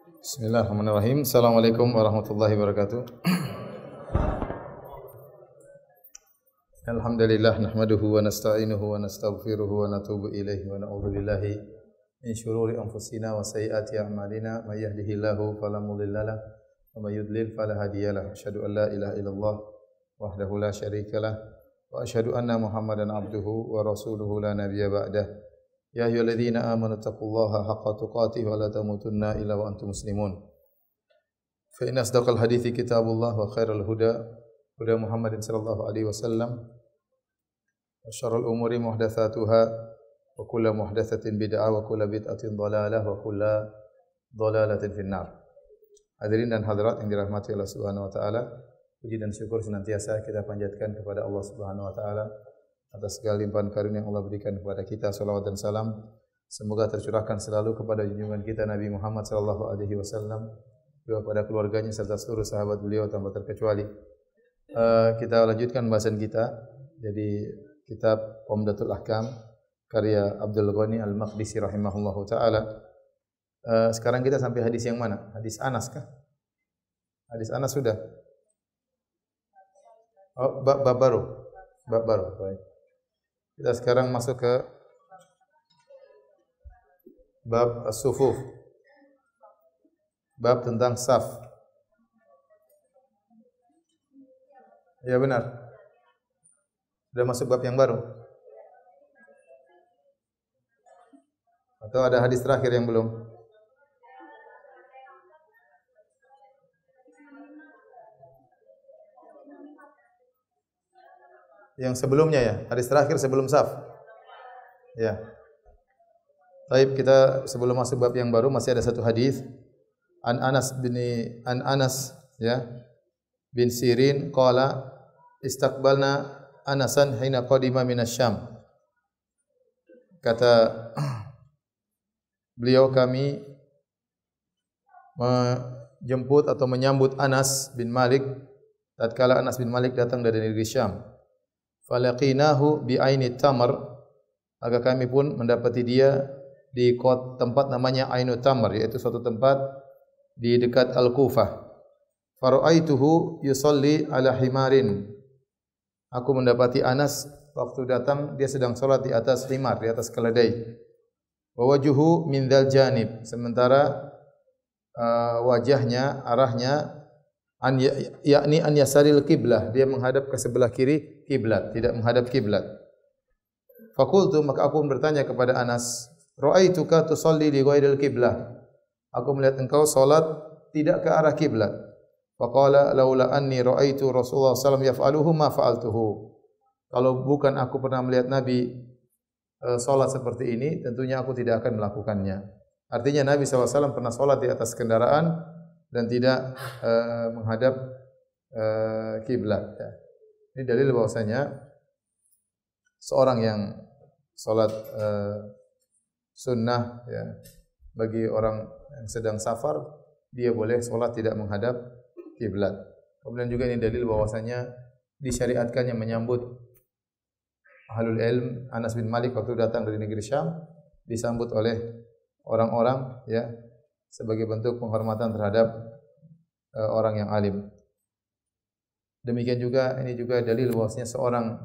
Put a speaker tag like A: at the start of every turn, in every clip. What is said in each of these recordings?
A: Bismillahirrahmanirrahim. Assalamualaikum warahmatullahi wabarakatuh. Alhamdulillah nahmaduhu wa nasta'inuhu wa nastaghfiruhu wa natubu ilaihi wa na'udzu billahi min syururi anfusina wa sayyiati a'malina may yahdihillahu fala mudilla lahu wa may yudlil fala hadiyalah. Asyhadu an la ilaha illallah wahdahu la syarikalah wa asyhadu anna Muhammadan abduhu wa rasuluhu la nabiyya ba'dah. Ya ayyuhalladzina amanu taqullaha haqqa tuqatih wa la tamutunna illa wa antum muslimun. Fa inna asdaqal hadithi kitabullah wa khairal huda huda Muhammadin sallallahu alaihi wasallam wa syarrul umuri muhdatsatuha wa kullu muhdatsatin bid'ah wa kullu bid'atin dhalalah wa kullu dhalalatin finnar. Hadirin dan hadirat yang dirahmati Allah Subhanahu wa taala, puji dan syukur senantiasa kita panjatkan kepada Allah Subhanahu wa taala atas segala limpahan karunia yang Allah berikan kepada kita. Salawat dan salam semoga tercurahkan selalu kepada junjungan kita Nabi Muhammad sallallahu alaihi wasallam, juga kepada keluarganya serta seluruh sahabat beliau tanpa terkecuali. Kita lanjutkan pembahasan kita. Jadi kitab Umdatul Ahkam karya Abdul Ghani Al-Maqdisi rahimahullahu taala. Sekarang kita sampai hadis yang mana? Hadis Anas kah? Hadis Anas sudah? Oh, bab baru. Bab baru. Baik. Kita sekarang masuk ke bab as-sufuf. Bab tentang saf. Ya benar. Sudah masuk bab yang baru? Atau ada hadis terakhir yang belum? Yang sebelumnya ya, hadis terakhir sebelum saf. Ya. Baik, kita sebelum masuk bab yang baru masih ada satu hadis an Anas ya bin Sirin qala istaqbalna Anasan hina qadima minasyam. Kata beliau, kami menjemput atau menyambut Anas bin Malik tatkala Anas bin Malik datang dari negeri Syam. Falaqinahu bi aini tamar, maka kami pun mendapati dia di tempat namanya Ainu Tamar, yaitu suatu tempat di dekat Al-Kufah. Faraaituhu yusalli ala himarin. Aku mendapati Anas waktu datang dia sedang salat di atas himar, di atas keledai. Wa wajhuhu min dzal janib, sementara wajahnya, arahnya yakni an yasaril qiblah, dia menghadap ke sebelah kiri kiblat, tidak menghadap kiblat. Faqultu, maka aku bertanya kepada Anas, ra'aituka tusalli li ghairil qiblah. Aku melihat engkau salat tidak ke arah kiblat. Faqala laula anni ra'aitu Rasulullah sallallahu alaihi wasallam yaf'aluhu ma fa'altuhu. Kalau bukan aku pernah melihat Nabi salat seperti ini, tentunya aku tidak akan melakukannya. Artinya Nabi sallallahu alaihi wasallam pernah salat di atas kendaraan dan tidak menghadap kiblat. Ya. Ini dalil bahwasanya seorang yang salat sunnah ya, bagi orang yang sedang safar, dia boleh salat tidak menghadap kiblat. Kemudian juga ini dalil bahwasanya disyariatkannya menyambut ahlul ilm. Anas bin Malik waktu datang dari negeri Syam disambut oleh orang-orang ya sebagai bentuk penghormatan terhadap orang yang alim. Demikian juga ini juga dalil bahwasanya seorang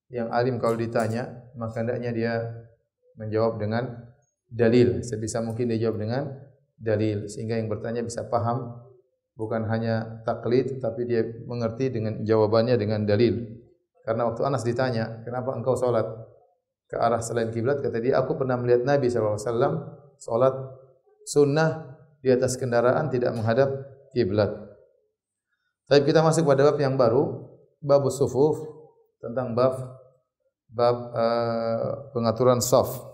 A: yang alim kalau ditanya maka hendaknya dia menjawab dengan dalil. Sebisa mungkin dia jawab dengan dalil sehingga yang bertanya bisa paham, bukan hanya taklid tapi dia mengerti dengan jawabannya dengan dalil. Karena waktu Anas ditanya, "Kenapa engkau salat ke arah selain kiblat?" Kata dia, "Aku pernah melihat Nabi sallallahu alaihi wasallam salat sunnah di atas kendaraan tidak menghadap kiblat." Tapi kita masuk pada bab yang baru, bab sufuf, tentang bab pengaturan shaf.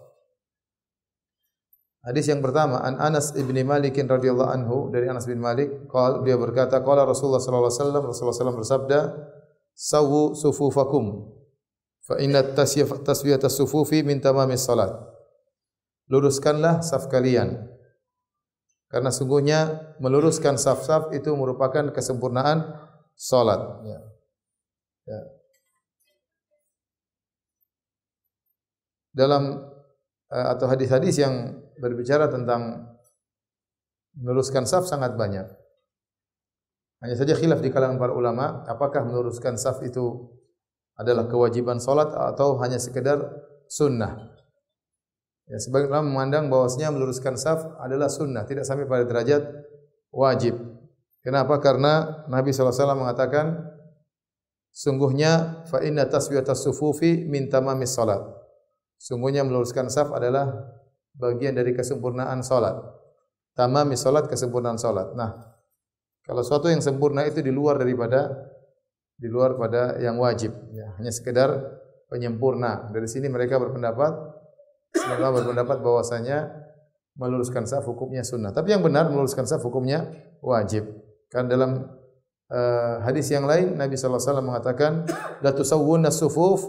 A: Hadis yang pertama an Anas bin Malik radhiyallahu anhu, dari Anas bin Malik, dia berkata, qala Rasulullah sallallahu alaihi wasallam, Rasulullah sallallahu bersabda, sawu sufufakum fa inna taswiyatas sufufi min tamamis salat. Luruskanlah saf kalian, karena sungguhnya meluruskan saf-saf itu merupakan kesempurnaan salat. Ya. Ya. Dalam atau hadis-hadis yang berbicara tentang meluruskan saf sangat banyak. Hanya saja khilaf di kalangan para ulama, apakah meluruskan saf itu adalah kewajiban salat atau hanya sekedar sunnah. Ya, sebagian ulama memandang bahwasanya meluruskan saf adalah sunnah, tidak sampai pada derajat wajib. Kenapa? Karena Nabi SAW mengatakan, sungguhnya fa inna taswiyatas sufufi min tamamis salat. Sungguhnya meluruskan saf adalah bagian dari kesempurnaan salat. Tamamis salat, kesempurnaan salat. Nah, kalau suatu yang sempurna itu di luar pada yang wajib, ya, hanya sekedar penyempurna. Dari sini mereka berpendapat bahwasanya meluruskan saf hukumnya sunnah. Tapi yang benar meluruskan saf hukumnya wajib. Kan dalam hadis yang lain Nabi sallallahu alaihi wasallam mengatakan, la tusawwunna sufuf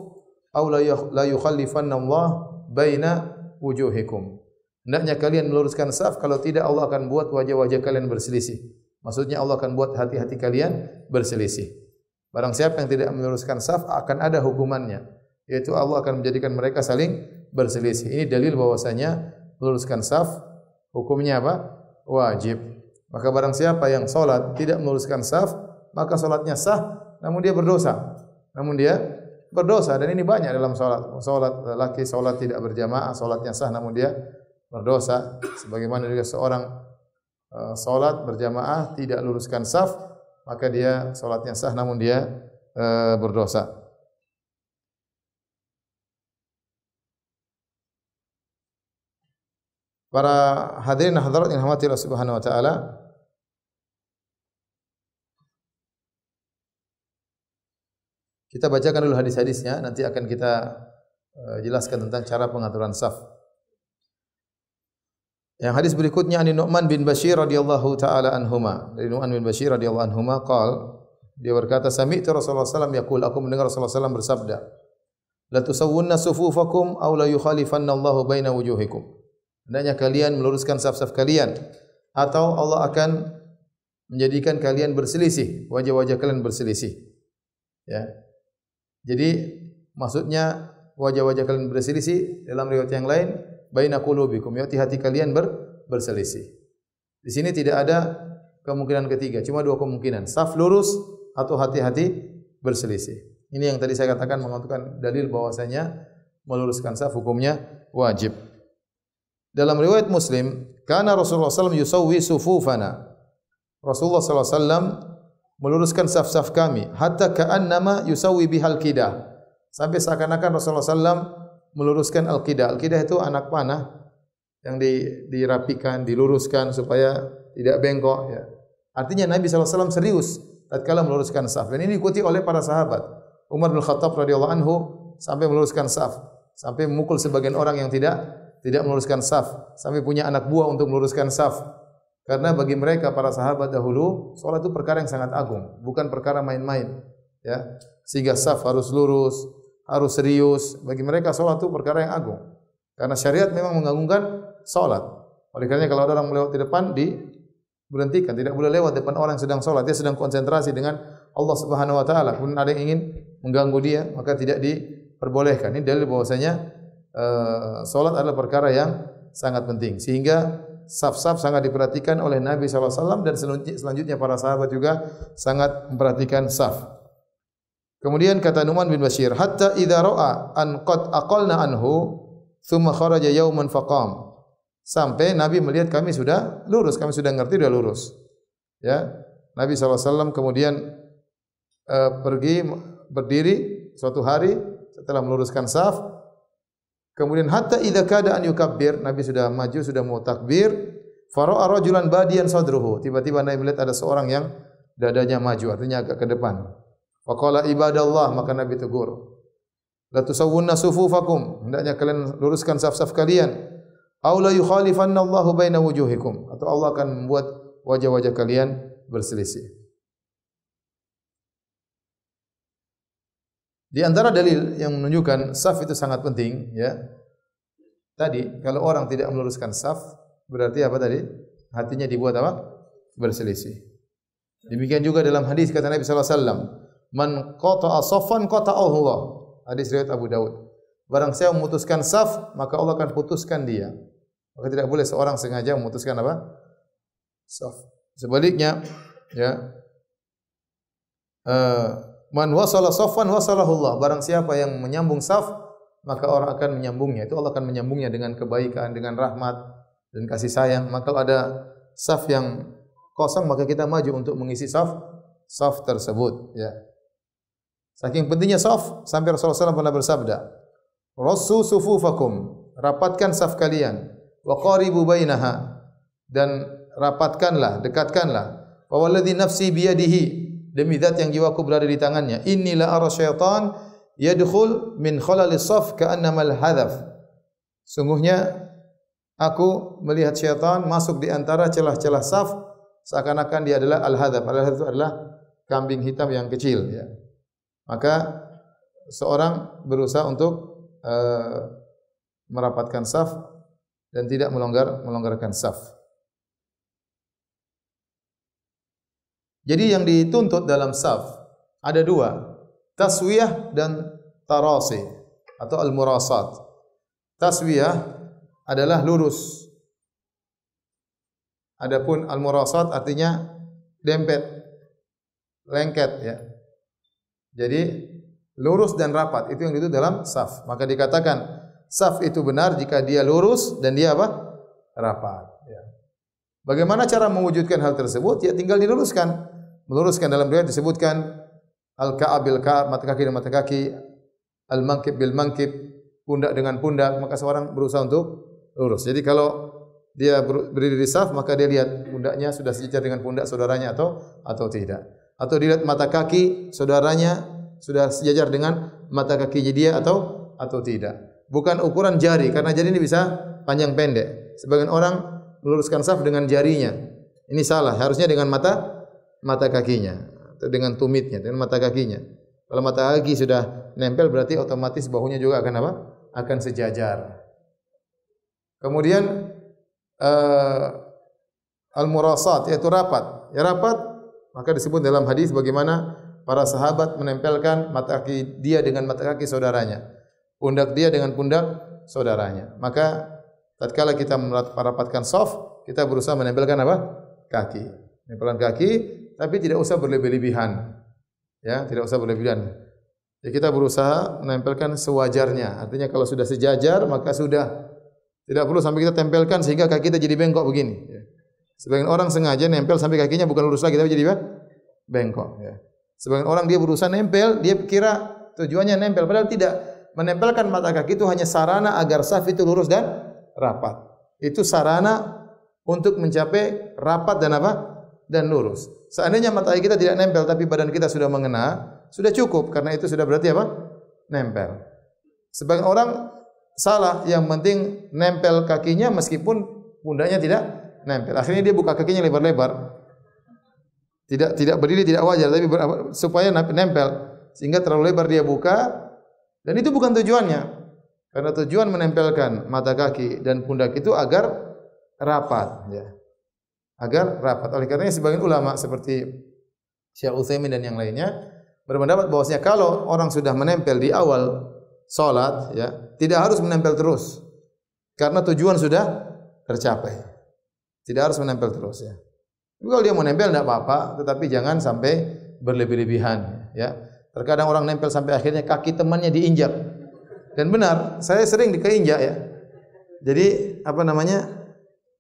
A: aw la yukhallifanna Allah baina wujuhikum. Hendaknya kalian meluruskan saf, kalau tidak Allah akan buat wajah-wajah kalian berselisih. Maksudnya Allah akan buat hati-hati kalian berselisih. Barang siapa yang tidak meluruskan saf akan ada hukumannya, yaitu Allah akan menjadikan mereka saling berselisih. Ini dalil bahwasanya meluruskan saf hukumnya apa? Wajib. Maka barang siapa yang salat tidak meluruskan saf, maka salatnya sah namun dia berdosa. Dan ini banyak dalam salat. Salat lelaki salat tidak berjamaah, salatnya sah namun dia berdosa. Sebagaimana juga seorang salat berjamaah tidak luruskan saf, maka dia salatnya sah namun dia berdosa. Para hadirin dan hadirat yang dirahmati Allah Subhanahu wa taala, kita bacakan dulu hadis-hadisnya, nanti akan kita jelaskan tentang cara pengaturan saf. Yang hadis berikutnya ani Nu'man bin Bashir radhiyallahu taala anhuma. Dari Nu'man bin Bashir radhiyallahu anhuma dia berkata, sami'tu Rasulullah sallallahu alaihi wasallam yaqul, aku mendengar Rasulullah sallallahu alaihi wasallam bersabda, la tusawwunna sufufakum aw la yukhalifanna Allahu baina wujuhikum. Hendaknya kalian meluruskan saf-saf kalian atau Allah akan menjadikan kalian berselisih, wajah-wajah kalian berselisih. Ya. Jadi maksudnya wajah-wajah kalian berselisih, dalam riwayat yang lain baina qulubikum, yaitu hati kalian berselisih. Di sini tidak ada kemungkinan ketiga, cuma dua kemungkinan, saf lurus atau hati-hati berselisih. Ini yang tadi saya katakan menentukan dalil bahwasanya meluruskan saf hukumnya wajib. Dalam riwayat Muslim, kana Rasulullah SAW yusawwi sufufana. Rasulullah SAW meluruskan saf-saf kami, hatta ka'annama yusawwi bihal qidah. Sampai seakan-akan Rasulullah SAW meluruskan al-qidah. Al-qidah itu anak panah yang dirapikan, diluruskan supaya tidak bengkok. Ya. Artinya Nabi SAW serius tatkala meluruskan saf. Dan ini diikuti oleh para sahabat. Umar bin Khattab radhiyallahu anhu sampai meluruskan saf, sampai memukul sebagian orang yang tidak meluruskan saf, sampai punya anak buah untuk meluruskan saf. Karena bagi mereka para sahabat dahulu, salat itu perkara yang sangat agung, bukan perkara main-main. Ya, sehingga saf harus lurus, harus serius. Bagi mereka salat itu perkara yang agung. Karena syariat memang mengagungkan salat. Oleh karenanya kalau ada orang melewat di depan, diberhentikan, tidak boleh lewat depan orang yang sedang salat. Dia sedang konsentrasi dengan Allah Subhanahu wa taala. Kemudian ada yang ingin mengganggu dia, maka tidak diperbolehkan. Ini dalil bahwasanya salat adalah perkara yang sangat penting. Sehingga saf-saf sangat diperhatikan oleh Nabi SAW dan selanjutnya para sahabat juga sangat memperhatikan saf. Kemudian kata Nu'man bin Bashir, hatta idza ra'a an qad aqalna anhu thumma kharaja yawman faqam. Sampai Nabi melihat kami sudah lurus, kami sudah ngerti, sudah lurus. Ya. Nabi SAW kemudian pergi berdiri suatu hari setelah meluruskan saf. Kemudian hatta idza kada an yukabbir, Nabi sudah maju, sudah mau takbir, fara'a rajulan badiyan sadruhu. Tiba-tiba Nabi melihat ada seorang yang dadanya maju, artinya agak ke depan. Faqala ibadallah, maka Nabi tegur, la tusawwunna sufufakum, hendaknya kalian luruskan saf-saf kalian. Aw la yukhalifanna Allahu baina wujuhikum, atau Allah akan membuat wajah-wajah kalian berselisih. Di antara dalil yang menunjukkan saf itu sangat penting, ya. Tadi kalau orang tidak meluruskan saf, berarti apa tadi? Hatinya dibuat apa? Berselisih. Demikian juga dalam hadis kata Nabi sallallahu alaihi wasallam, "Man qata'a saffan qata'ahu Allah." Hadis riwayat Abu Daud. Barang siapa memutuskan saf, maka Allah akan putuskan dia. Maka tidak boleh seorang sengaja memutuskan apa? saf. Sebaliknya, ya, man wasala saffan wasalahu Allah. Barang siapa yang menyambung saf, maka orang akan menyambungnya. Itu Allah akan menyambungnya dengan kebaikan, dengan rahmat dan kasih sayang. Maka kalau ada saf yang kosong, maka kita maju untuk mengisi saf tersebut, ya. Saking pentingnya saf sampai Rasulullah SAW pernah bersabda, "Rassu sufufakum." Rapatkan saf kalian. Wa qaribu bainaha. Dan rapatkanlah, dekatkanlah. Wa walladzi nafsi biyadihi. Demi zat yang jiwaku berada di tangannya. Inni la ara syaitan yadkhul min khalalis saf ka'annama al-hadaf. Sungguhnya aku melihat syaitan masuk di antara celah-celah saf seakan-akan dia adalah al-hadaf. Al-hadaf itu adalah kambing hitam yang kecil, ya. Maka seorang berusaha untuk merapatkan saf dan tidak melonggarkan saf. Jadi yang dituntut dalam saf ada dua, taswiyah dan tarasi atau al-murasat. Taswiyah adalah lurus. Adapun al-murasat artinya dempet, lengket, ya. Jadi lurus dan rapat itu yang dituntut dalam saf. Maka dikatakan saf itu benar jika dia lurus dan dia apa? Rapat, ya. Bagaimana cara mewujudkan hal tersebut? Ya tinggal diluruskan. Meluruskan dalam riwayat disebutkan al-ka'ab bil ka'ab, mata kaki dengan mata kaki, al-mankib bil mankib, pundak dengan pundak, maka seorang berusaha untuk lurus. Jadi kalau dia berdiri di saf, maka dia lihat pundaknya sudah sejajar dengan pundak saudaranya atau tidak. Atau dilihat mata kaki saudaranya sudah sejajar dengan mata kakinya dia atau tidak. Bukan ukuran jari, karena jari ini bisa panjang pendek. Sebagian orang meluruskan saf dengan jarinya. Ini salah, harusnya dengan mata kakinya atau dengan tumitnya, dengan mata kakinya. Kalau mata kaki sudah nempel berarti otomatis bahunya juga akan apa? Akan sejajar. Kemudian al-murasat yaitu rapat. Ya rapat maka disebut dalam hadis bagaimana para sahabat menempelkan mata kaki dia dengan mata kaki saudaranya, pundak dia dengan pundak saudaranya. Maka tatkala kita merapatkan shaf, kita berusaha menempelkan apa? Kaki. Menempelkan kaki tapi tidak usah berlebih-lebihan. Ya, tidak usah berlebihan. Ya, kita berusaha menempelkan sewajarnya. Artinya kalau sudah sejajar maka sudah. Tidak perlu sampai kita tempelkan sehingga kaki kita jadi bengkok begini. Ya. Sebagian orang sengaja nempel sampai kakinya bukan lurus lagi tapi jadi bengkok. Ya. Sebagian orang dia berusaha nempel, dia kira tujuannya nempel, padahal tidak. Menempelkan mata kaki itu hanya sarana agar saf itu lurus dan rapat. Itu sarana untuk mencapai rapat dan apa? Dan lurus. Seandainya mata kita tidak nempel tapi badan kita sudah mengena, sudah cukup karena itu sudah berarti apa? Nempel. Sebagian orang salah, yang penting nempel kakinya meskipun pundaknya tidak nempel. Akhirnya dia buka kakinya lebar-lebar. Tidak berdiri tidak wajar tapi supaya nempel sehingga terlalu lebar dia buka dan itu bukan tujuannya. Karena tujuan menempelkan mata kaki dan pundak itu agar rapat, ya. Agar rapat. Oleh karenanya sebagian ulama seperti Syekh Utsaimin dan yang lainnya berpendapat bahwasanya kalau orang sudah menempel di awal salat, ya, tidak harus menempel terus. Karena tujuan sudah tercapai. Tidak harus menempel terus, ya. Kalau dia mau nempel tidak apa-apa, tetapi jangan sampai berlebih-lebihan, ya. Terkadang orang nempel sampai akhirnya kaki temannya diinjak. Dan benar, saya sering dikeinjak, ya. Jadi apa namanya?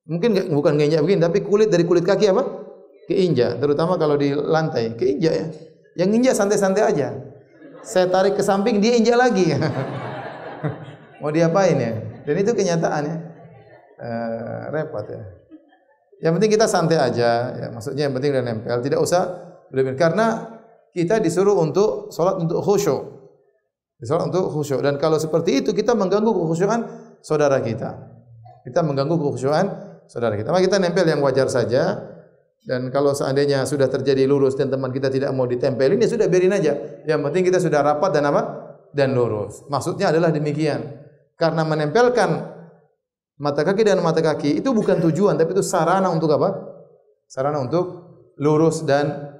A: Mungkin bukan keinjak begini, tapi kulit dari kulit kaki apa? Keinjak, terutama kalau di lantai, keinjak, ya. Yang injak santai-santai aja. Saya tarik ke samping, dia injak lagi. Mau diapain, ya? Dan itu kenyataannya. Repot, ya. Yang penting kita santai aja, ya. Maksudnya yang penting udah nempel, tidak usah berlebihan. Karena kita disuruh untuk sholat untuk khusyuk. Sholat untuk khusyuk. Dan kalau seperti itu kita mengganggu kekhusyukan saudara kita. Kita mengganggu kekhusyukan saudara kita. Maka kita nempel yang wajar saja. Dan kalau seandainya sudah terjadi lurus dan teman kita tidak mau ditempelin, ya sudah biarin aja. Yang penting kita sudah rapat dan apa? Dan lurus. Maksudnya adalah demikian. Karena menempelkan mata kaki dan mata kaki itu bukan tujuan, tapi itu sarana untuk apa? Sarana untuk lurus dan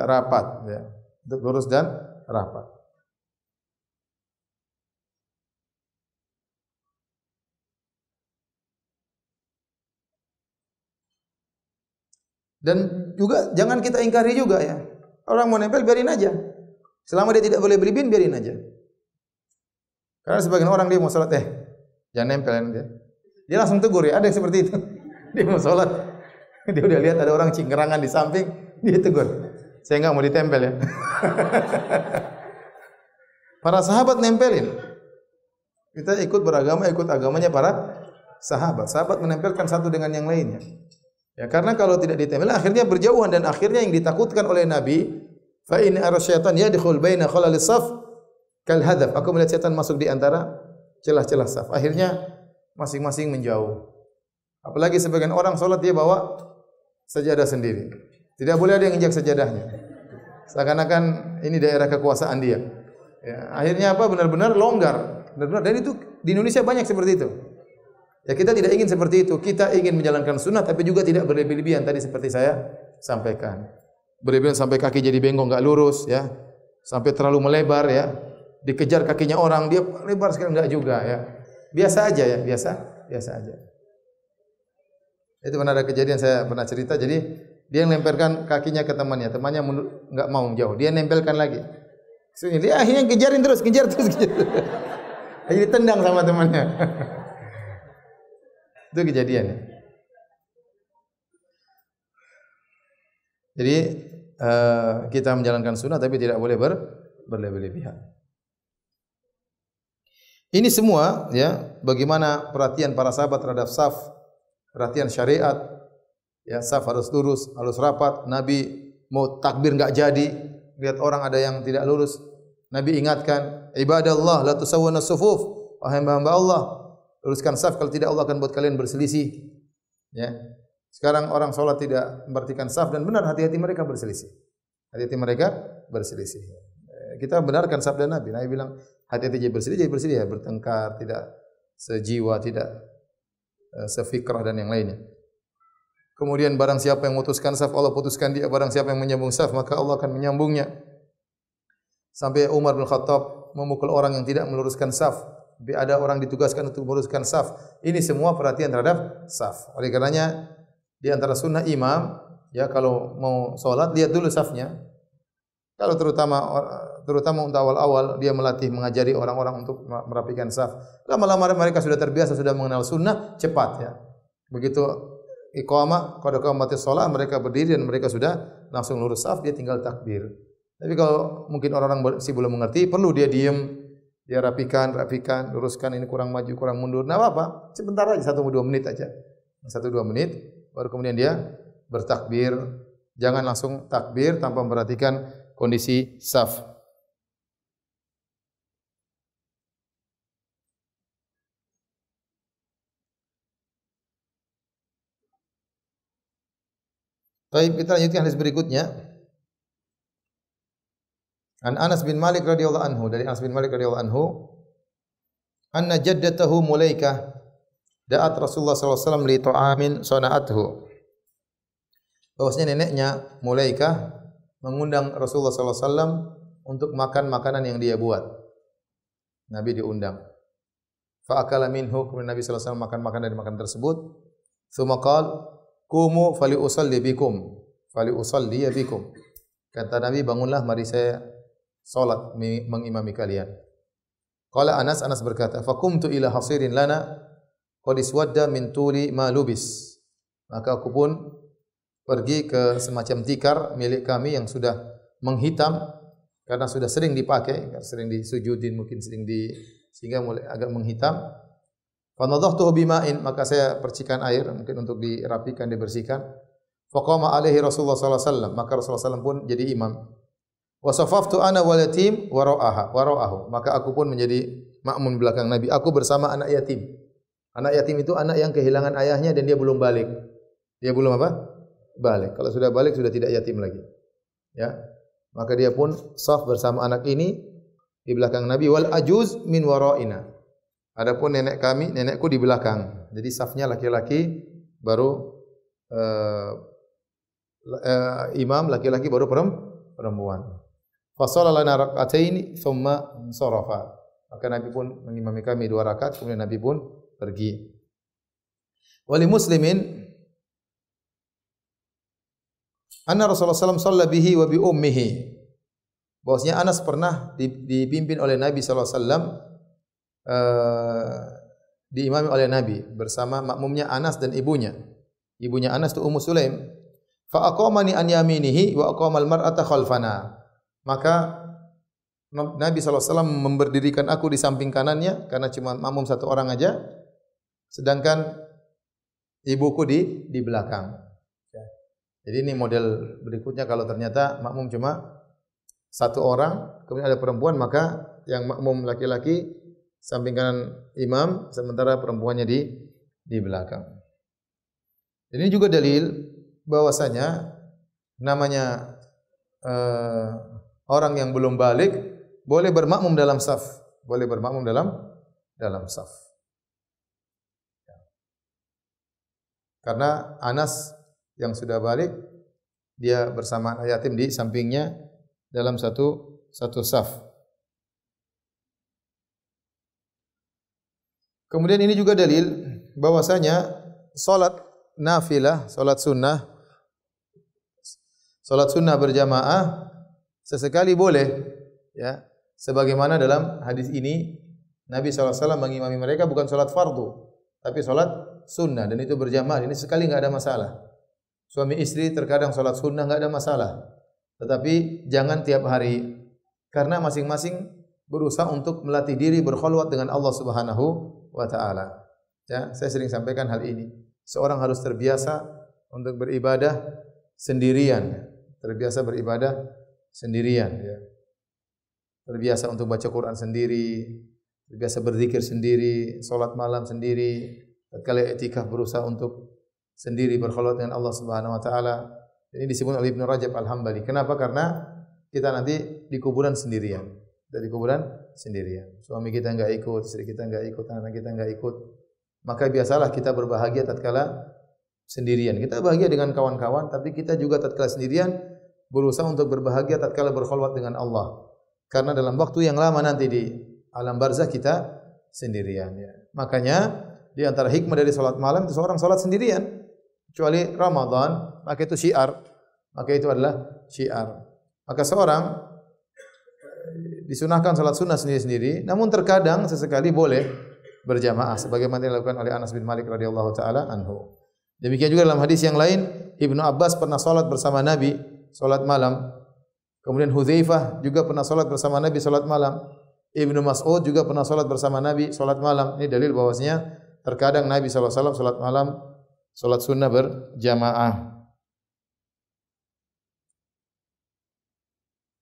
A: rapat, ya. Untuk lurus dan rapat. Dan juga jangan kita ingkari juga ya. Orang mau nempel biarin aja. Selama dia tidak boleh berlebihan biarin aja. Karena sebagian orang dia mau salat jangan nempel dia. Dia langsung tegur ya, ada yang seperti itu. Dia mau salat, dia udah lihat ada orang cinggerangan di samping, dia tegur. Saya enggak mau ditempel ya. Para sahabat nempelin. Kita ikut beragama, ikut agamanya para sahabat. Sahabat menempelkan satu dengan yang lainnya. Ya, karena kalau tidak ditempel akhirnya berjauhan dan akhirnya yang ditakutkan oleh Nabi, fa in arasyaitan yadkhul baina khalalis saf kal hadaf. Aku melihat setan masuk di antara celah-celah saf. Akhirnya masing-masing menjauh. Apalagi sebagian orang salat dia bawa sajadah sendiri. Tidak boleh ada yang injak sajadahnya. Seakan-akan ini daerah kekuasaan dia. Ya, akhirnya apa? Benar-benar longgar. Benar-benar. Dan itu di Indonesia banyak seperti itu. Ya, kita tidak ingin seperti itu. Kita ingin menjalankan sunnah tapi juga tidak berlebihan tadi seperti saya sampaikan. Berlebihan sampai kaki jadi bengkok enggak lurus ya. Sampai terlalu melebar ya. Dikejar kakinya orang dia lebar sekali enggak juga ya. Biasa aja ya, biasa aja. Itu pernah ada kejadian saya pernah cerita. Jadi dia lemparkan kakinya ke temannya enggak mau jauh. Dia nempelkan lagi. Dia akhirnya kejar terus. Jadi tendang sama temannya. Itu kejadiannya. Jadi kita menjalankan sunnah tapi tidak boleh berlebihan. Ini semua ya bagaimana perhatian para sahabat terhadap saf, perhatian syariat. Ya, saf harus lurus, harus rapat. Nabi mau takbir enggak jadi, lihat orang ada yang tidak lurus. Nabi ingatkan, "Ibadallah la tusawwuna sufuf." Wahai hamba Allah, luruskan saf kalau tidak Allah akan buat kalian berselisih. Ya. Sekarang orang salat tidak memperhatikan saf dan benar hati-hati mereka berselisih. Hati-hati mereka berselisih. Kita benarkan sabda Nabi. Nabi bilang, hati-hati jadi berselisih ya, bertengkar, tidak sejiwa, tidak sefikrah dan yang lainnya. Kemudian barang siapa yang memutuskan saf, Allah putuskan dia. Barang siapa yang menyambung saf, maka Allah akan menyambungnya. Sampai Umar bin Khattab memukul orang yang tidak meluruskan saf. Tapi ada orang ditugaskan untuk meluruskan saf. Ini semua perhatian terhadap saf. Oleh karenanya di antara sunnah imam, ya kalau mau salat lihat dulu safnya. Kalau terutama untuk awal-awal dia melatih mengajari orang-orang untuk merapikan saf. Lama-lama mereka sudah terbiasa, sudah mengenal sunnah, cepat ya. Begitu iqamah, qad qamatis shalah, mereka berdiri dan mereka sudah langsung lurus saf, dia tinggal takbir. Tapi kalau mungkin orang-orang masih belum mengerti, perlu dia diam, dia rapikan, luruskan ini kurang maju, kurang mundur. Nah, apa? Sebentar aja 1-2 menit aja. 1-2 menit baru kemudian dia bertakbir. Jangan langsung takbir tanpa memperhatikan kondisi saf. Baik, kita lanjutkan hadis berikutnya. An Anas bin Malik radhiyallahu anhu, dari Anas bin Malik radhiyallahu anhu, anna jaddatahu Mulaikah da'at Rasulullah sallallahu alaihi wasallam li ta'amin sana'athu. Bahwasanya neneknya Mulaikah mengundang Rasulullah sallallahu alaihi wasallam untuk makan makanan yang dia buat. Nabi diundang. Fa akala minhu, kemudian Nabi sallallahu alaihi wasallam makan makanan dari makanan tersebut. Tsumma qala qumu fali usalli bikum. Kata Nabi, bangunlah mari saya salat mengimami kalian. Qala Anas berkata, faqumtu ila hasirin lana qad iswadda min tuli ma lubis. Maka aku pun pergi ke semacam tikar milik kami yang sudah menghitam karena sudah sering dipakai, sering disujudin, mungkin sehingga mulai agak menghitam. Fa nadhahtuhu bima'in, maka saya percikan air mungkin untuk dirapikan, dibersihkan. Faqama alaihi Rasulullah sallallahu alaihi wasallam, maka Rasulullah sallallahu alaihi wasallam pun jadi imam. Wa safaftu ana wal yatim wara'ahu, maka aku pun menjadi makmum belakang Nabi. Aku bersama anak yatim. Anak yatim itu anak yang kehilangan ayahnya dan dia belum balik. Dia belum apa? Balik. Kalau sudah balik sudah tidak yatim lagi. Ya. Maka dia pun saf bersama anak ini di belakang Nabi, wal ajuz min wara'ina. Adapun nenekku di belakang. Jadi safnya laki-laki baru imam, laki-laki baru perempuan. Fa shalla lana rak'atain tsumma sarafa. Maka Nabi pun mengimami kami 2 rakaat, kemudian Nabi pun pergi. Wali muslimin Anna Rasulullah SAW shalla bihi wa bi ummihi. Bahwasanya Anas pernah dipimpin oleh Nabi sallallahu alaihi wasallam, diimami oleh Nabi bersama makmumnya Anas dan ibunya. Ibunya Anas itu Ummu Sulaim. Fa aqamani an yaminihi wa aqamal mar'ata khalfana. Maka Nabi sallallahu alaihi wasallam memberdirikan aku di samping kanannya karena cuma makmum satu orang aja. Sedangkan ibuku di belakang. Jadi ini model berikutnya kalau ternyata makmum cuma satu orang, kemudian ada perempuan, maka yang makmum laki-laki samping kanan imam, sementara perempuannya di belakang. Ini juga dalil bahwasanya namanya orang yang belum balik boleh bermakmum dalam saf, boleh bermakmum dalam saf. Karena Anas yang sudah balik, dia bersama anak yatim di sampingnya dalam satu saf. Kemudian ini juga dalil bahwasanya salat nafilah, salat sunnah berjamaah sesekali boleh, ya. Sebagaimana dalam hadis ini Nabi SAW mengimami mereka bukan salat fardu, tapi salat sunnah, dan itu berjamaah. Ini sekali enggak ada masalah. Suami istri terkadang salat sunnah enggak ada masalah. Tetapi jangan tiap hari, karena masing-masing berusaha untuk melatih diri berkhulwat dengan Allah Subhanahu wa taala. Ya, saya sering sampaikan hal ini. Seorang harus terbiasa untuk beribadah sendirian, terbiasa beribadah sendirian, ya. Terbiasa untuk baca Quran sendiri, terbiasa berzikir sendiri, salat malam sendiri, tatkala i'tikaf berusaha untuk sendiri berkhulwat dengan Allah Subhanahu wa taala. Ini disebut oleh Ibnu Rajab Al-Hambali. Kenapa? Karena kita nanti di kuburan sendirian. Dari kuburan sendirian. Suami kita enggak ikut, istri kita enggak ikut, anak kita enggak ikut. Maka biasalah kita berbahagia tatkala sendirian. Kita bahagia dengan kawan-kawan, tapi kita juga tatkala sendirian berusaha untuk berbahagia tatkala berkhulwat dengan Allah. Karena dalam waktu yang lama nanti di alam barzakh kita sendirian, ya. Makanya di antara hikmah dari salat malam itu seorang salat sendirian. Kecuali Ramadan, maka itu syiar. Maka itu adalah syiar. Maka seorang disunahkan salat sunnah sendiri-sendiri, namun terkadang sesekali boleh berjamaah sebagaimana dilakukan oleh Anas bin Malik radhiyallahu taala anhu. Demikian juga dalam hadis yang lain, Ibnu Abbas pernah salat bersama Nabi salat malam. Kemudian Hudzaifah juga pernah salat bersama Nabi salat malam. Ibnu Mas'ud juga pernah salat bersama Nabi salat malam. Ini dalil bahwasanya terkadang Nabi sallallahu alaihi wasallam salat malam, salat sunnah berjamaah.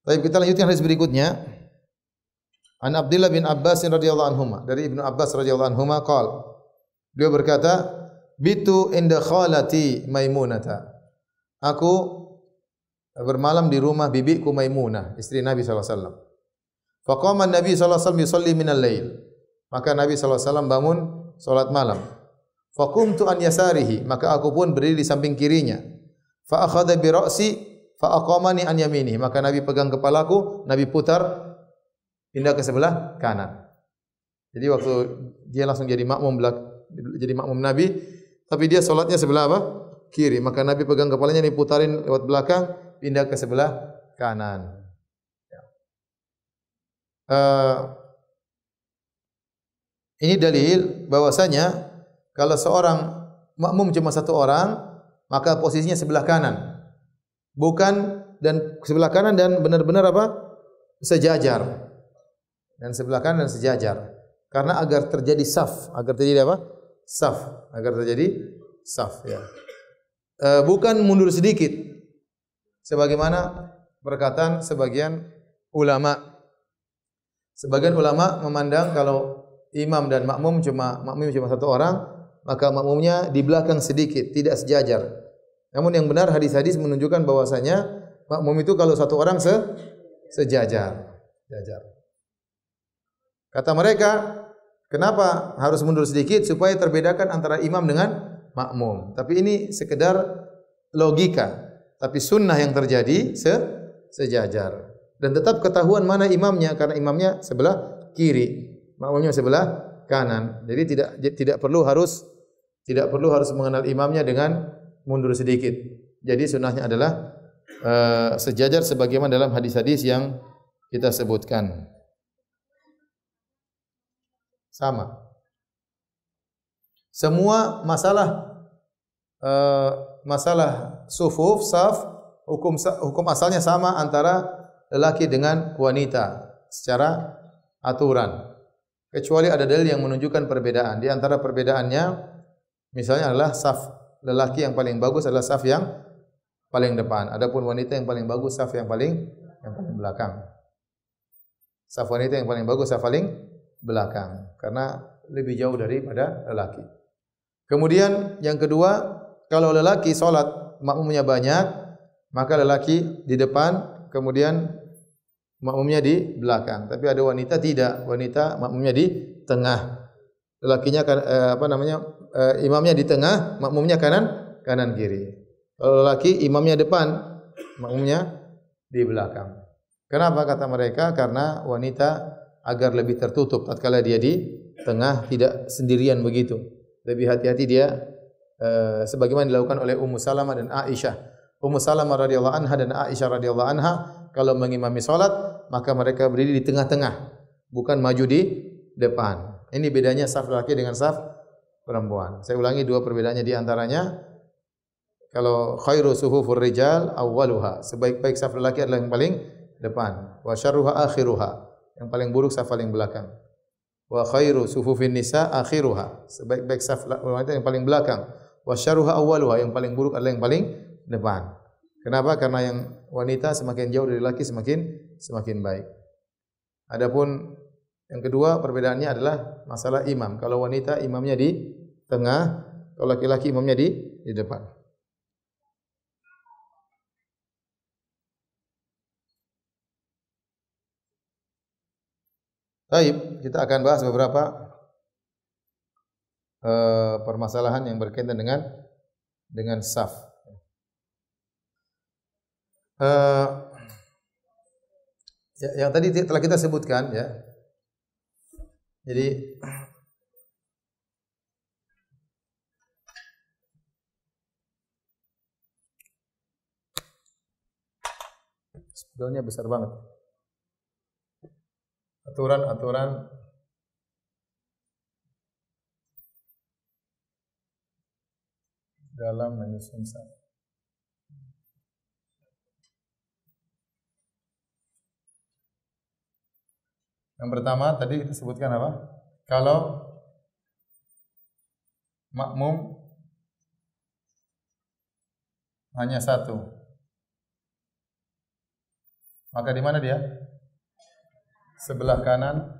A: Baik, kita lanjutkan hadis berikutnya. An Abdullah bin Abbas radhiyallahu anhuma, dari Ibnu Abbas radhiyallahu anhuma qala, beliau berkata, bitu inda khalati Maimunata. Aku bermalam di rumah bibiku Maimunah, istri Nabi sallallahu alaihi wasallam. Faqama Nabi sallallahu alaihi wasallam yusalli minal lail. Maka Nabi sallallahu alaihi wasallam bangun salat malam. Faqumtu an yasarihi, maka aku pun berdiri di samping kirinya. Fa akhadha bi ra'si fa aqamani an yaminihi, maka Nabi pegang kepalaku, Nabi putar pindah ke sebelah kanan. Jadi waktu dia langsung jadi makmum Nabi, tapi dia salatnya sebelah apa? Kiri. Maka Nabi pegang kepalanya, diputarin lewat belakang, pindah ke sebelah kanan. Ini dalil bahwasanya kalau seorang makmum cuma satu orang, maka posisinya sebelah kanan. Bukan dan sebelah kanan dan benar-benar apa? Sejajar. Dan sebelah kanan dan sejajar. Karena agar terjadi saf, agar terjadi apa? Saf, agar terjadi saf, ya. Bukan mundur sedikit. Sebagaimana perkataan sebagian ulama. Sebagian ulama memandang kalau imam dan makmum cuma satu orang, maka makmumnya di belakang sedikit, tidak sejajar. Namun yang benar hadis-hadis menunjukkan bahwasanya makmum itu kalau satu orang sejajar. Kata mereka, kenapa harus mundur sedikit supaya terbedakan antara imam dengan makmum. Tapi ini sekedar logika. Tapi sunnah yang terjadi sejajar. Dan tetap ketahuan mana imamnya, karena imamnya sebelah kiri, makmumnya sebelah kanan. Jadi tidak perlu harus mengenal imamnya dengan mundur sedikit. Jadi sunnahnya adalah sejajar sebagaimana dalam hadis-hadis yang kita sebutkan. Sama. Semua masalah sufuf, saf, hukum asalnya sama antara lelaki dengan wanita secara aturan. Kecuali ada dalil yang menunjukkan perbedaan. Di antara perbedaannya misalnya adalah saf lelaki yang paling bagus adalah saf yang paling depan. Adapun wanita yang paling bagus saf yang paling belakang. Saf wanita yang paling bagus saf paling belakang karena lebih jauh daripada lelaki. Kemudian yang kedua, kalau lelaki salat makmumnya banyak, maka lelaki di depan, kemudian makmumnya di belakang. Tapi ada wanita tidak, wanita makmumnya di tengah. Lelakinya imamnya di tengah, makmumnya kanan kiri. Kalau lelaki imamnya depan, makmumnya di belakang. Kenapa kata mereka? Karena wanita agar lebih tertutup tatkala dia di tengah, tidak sendirian begitu. Lebih hati-hati dia sebagaimana dilakukan oleh Ummu Salamah dan Aisyah. Ummu Salamah radhiyallahu anha dan Aisyah radhiyallahu anha kalau mengimami salat maka mereka berdiri di tengah-tengah, bukan maju di depan. Ini bedanya saf laki dengan saf perempuan. Saya ulangi dua perbedaannya di antaranya kalau khairu suhufur rijal awwaluha, sebaik-baik saf lelaki adalah yang paling depan. Wa syarruha akhiruha, yang paling buruk saf paling belakang. Wa khairu sufufin nisa akhiruha, sebaik-baik saf wanita yang paling belakang. Wa syarruha awwaluha, yang paling buruk adalah yang paling depan. Kenapa? Karena yang wanita semakin jauh dari laki semakin baik. Adapun yang kedua perbedaannya adalah masalah imam. Kalau wanita imamnya di tengah, kalau laki-laki imamnya di depan. Baik, kita akan bahas beberapa permasalahan yang berkaitan dengan saf. Yang tadi telah kita sebutkan ya. Jadi sebetulnya besar banget. Aturan-aturan dalam menyusun saf. Yang pertama tadi kita sebutkan apa? Kalau makmum hanya satu, maka di mana dia? Sebelah kanan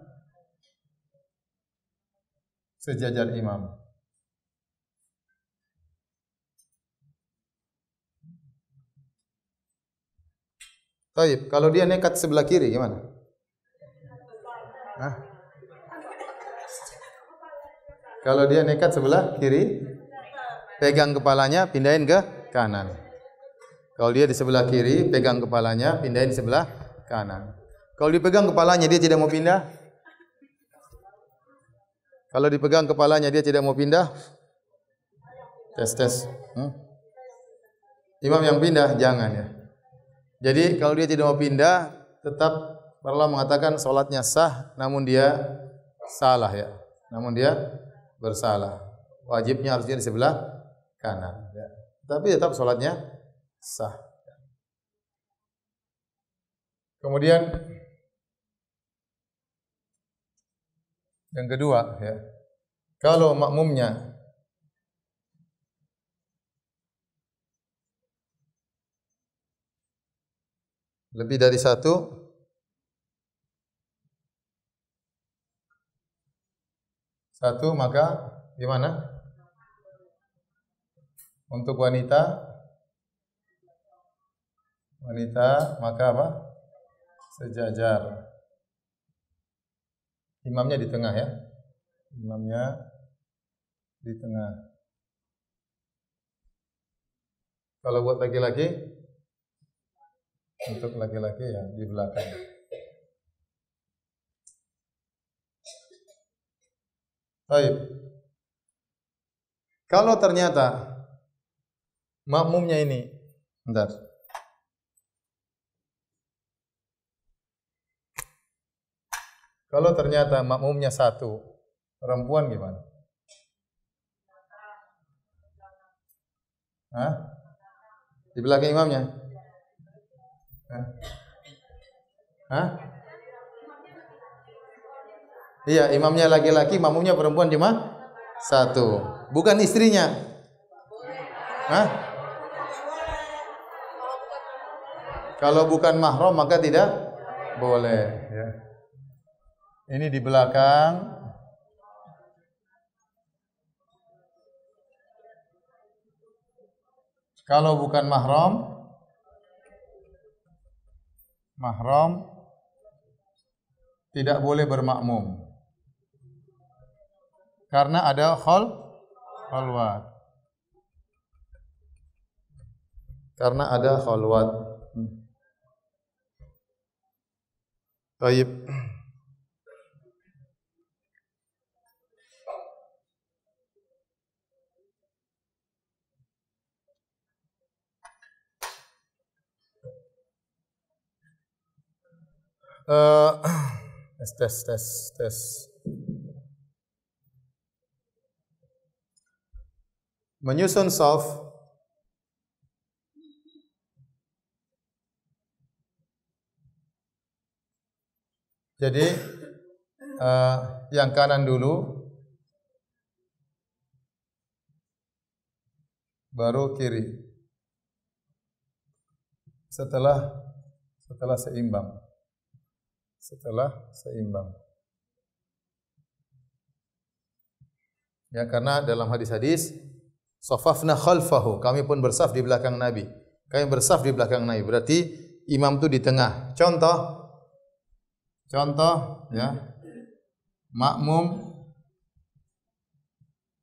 A: sejajar imam. Taib, kalau dia nekat sebelah kiri gimana? Hah? Kalau dia nekat sebelah kiri, pegang kepalanya, pindahin ke kanan. Kalau dia di sebelah kiri, pegang kepalanya, pindahin di sebelah kanan. Kalau dipegang kepalanya dia tidak mau pindah. Kalau dipegang kepalanya dia tidak mau pindah. Tes. Imam yang pindah jangan ya. Jadi kalau dia tidak mau pindah, tetap para ulama mengatakan salatnya sah, namun dia salah ya. Namun dia bersalah. Wajibnya harusnya di sebelah kanan ya. Tapi tetap salatnya sah. Kemudian yang kedua ya. Kalau makmumnya lebih dari satu, maka gimana? Untuk wanita maka apa? Sejajar. Imamnya di tengah ya. Imamnya di tengah. Kalau buat laki-laki, untuk laki-laki ya di belakang. Baik. Kalau ternyata makmumnya ini, bentar. Kalau ternyata makmumnya satu, perempuan gimana? Hah? Di belakang imamnya? Hah? Hah? Iya, imamnya laki-laki, makmumnya perempuan cuma satu. Bukan istrinya. Hah? Kalau bukan mahram maka tidak boleh. Ya. Ini di belakang. Kalau bukan mahram tidak boleh bermakmum. Karena ada khalwat. Karena ada khalwat. Baik. Tes. Menyusun shaf jadi yang kanan dulu baru kiri. Setelah seimbang. Ya, karena dalam hadis-hadis safafna khalfahu, kami pun bersaf di belakang Nabi. Kami bersaf di belakang Nabi. Berarti imam itu di tengah. Contoh ya. Makmum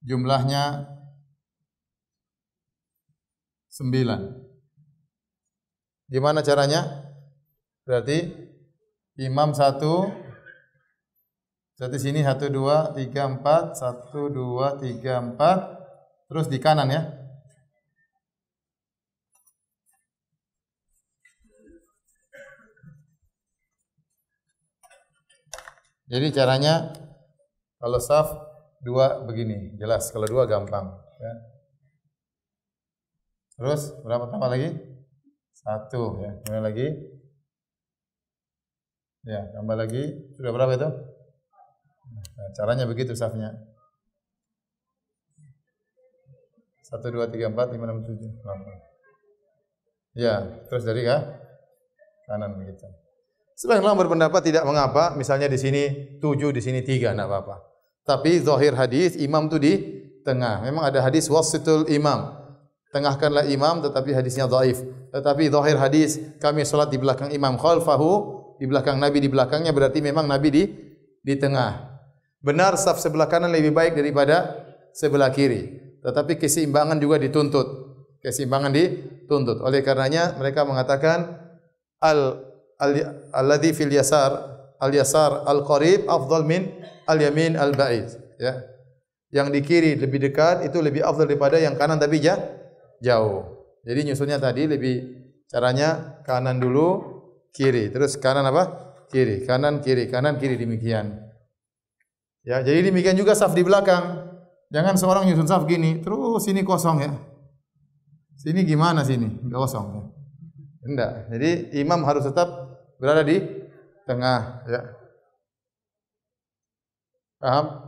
A: jumlahnya 9. Gimana caranya? Berarti imam satu sini 1 2 3 4 1 2 3 4 terus di kanan ya. Jadi caranya kalau saf 2 begini, jelas. Kalau 2 gampang ya. Terus berapa tambah lagi? 1 ya. Kemudian lagi. Ya, tambah lagi. Sudah berapa itu? Nah, caranya begitu safnya. 1 2 3 4 5 6 7 8. Ya, terus dari kanan begitu. Sebagian ulama berpendapat tidak mengapa, misalnya di sini 7, di sini 3, enggak apa-apa. Tapi zahir hadis imam itu di tengah. Memang ada hadis wasitul imam. Tengahkanlah imam, tetapi hadisnya dhaif. Tetapi zahir hadis kami salat di belakang imam khalfahu, di belakang Nabi di belakangnya, berarti memang Nabi di tengah. Benar saf sebelah kanan lebih baik daripada sebelah kiri. Tetapi keseimbangan juga dituntut. Oleh karenanya mereka mengatakan alladhi fil yasar al-qarib afdal min al-yamin al-ba'id ya. Yang di kiri lebih dekat itu lebih afdal daripada yang kanan tapi jauh. Jadi nyusunnya tadi lebih caranya kanan dulu, kiri. Terus kanan apa? Kiri, kanan kiri demikian. Ya, jadi demikian juga saf di belakang. Jangan seorang nyusun saf gini, terus sini kosong ya. Sini gimana sini? Kosong ya. Enggak. Jadi imam harus tetap berada di tengah ya. Paham?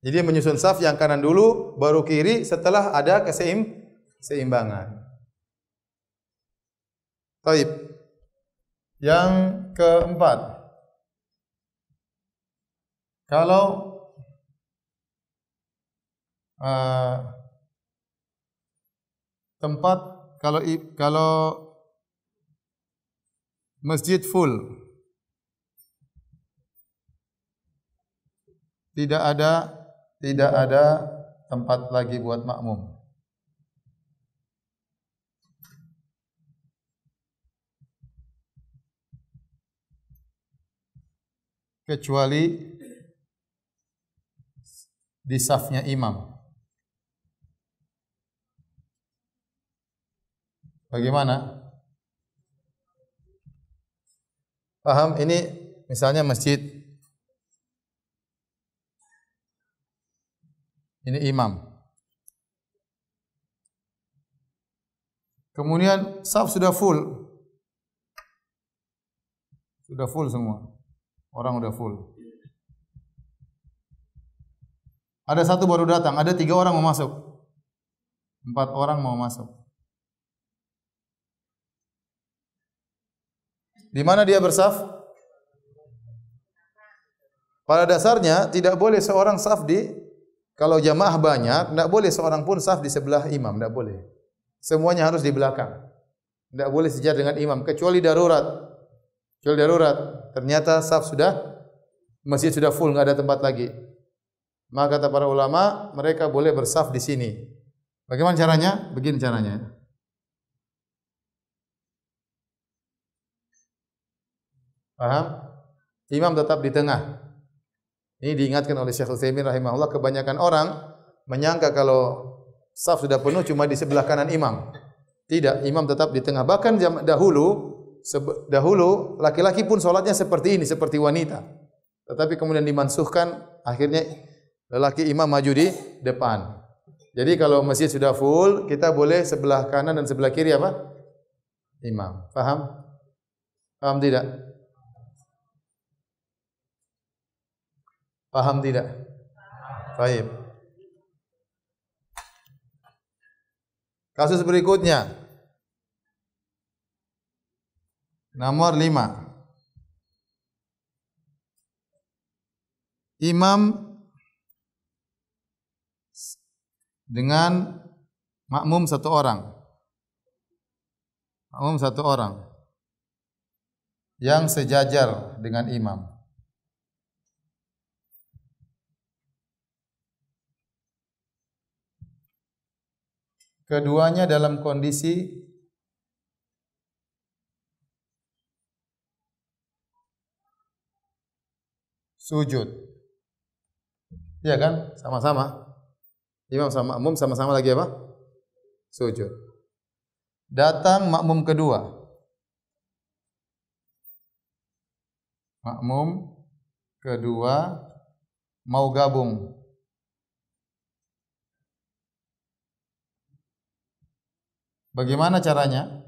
A: Jadi menyusun saf yang kanan dulu baru kiri setelah ada keseimbangan. Baik. Yang keempat. Kalau tempat kalau masjid full tidak ada tempat lagi buat makmum. Kecuali di safnya imam. Bagaimana? Paham? Ini misalnya masjid. Ini imam. Kemudian saf sudah full. Sudah full semua. Orang udah full. Ada satu baru datang, ada 3 orang mau masuk. 4 orang mau masuk. Di mana dia bersaf? Pada dasarnya tidak boleh seorang saf kalau jamaah banyak, tidak boleh seorang pun saf di sebelah imam, tidak boleh. Semuanya harus di belakang. Tidak boleh sejajar dengan imam, kecuali darurat. Kecuali darurat. Ternyata saf masjid sudah full, nggak ada tempat lagi. Maka kata para ulama, mereka boleh bersaf di sini. Bagaimana caranya? Begini caranya. Paham? Imam tetap di tengah. Ini diingatkan oleh Syekh Utsaimin rahimahullah, kebanyakan orang menyangka kalau saf sudah penuh cuma di sebelah kanan imam. Tidak, imam tetap di tengah. Bahkan dahulu laki-laki pun sholatnya seperti ini, seperti wanita. Tetapi kemudian dimansuhkan, akhirnya lelaki imam maju di depan. Jadi kalau masjid sudah full, kita boleh sebelah kanan dan sebelah kiri apa? Imam. Paham? Paham tidak? Paham tidak? Baik. Kasus berikutnya. Nomor 5. Imam dengan makmum 1 orang. Makmum 1 orang yang sejajar dengan imam. Keduanya dalam kondisi sujud. Iya kan? Sama-sama. Imam sama makmum sama-sama lagi apa? Sujud. Datang makmum kedua. Makmum kedua mau gabung. Bagaimana caranya?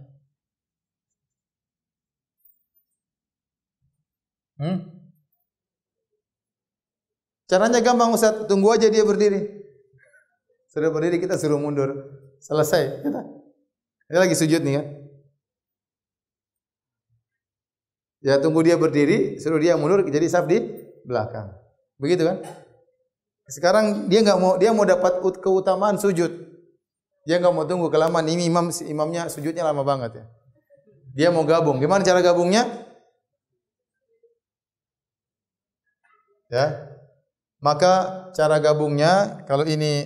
A: Caranya gampang Ustaz, tunggu aja dia berdiri. Sudah berdiri kita suruh mundur. Selesai. Dia lagi sujud nih kan. Ya tunggu dia berdiri, suruh dia mundur jadi saf di belakang. Begitu kan? Sekarang dia mau dapat keutamaan sujud. Dia enggak mau tunggu kelamaan, ini imamnya sujudnya lama banget ya. Dia mau gabung. Gimana cara gabungnya? Ya. Maka cara gabungnya kalau ini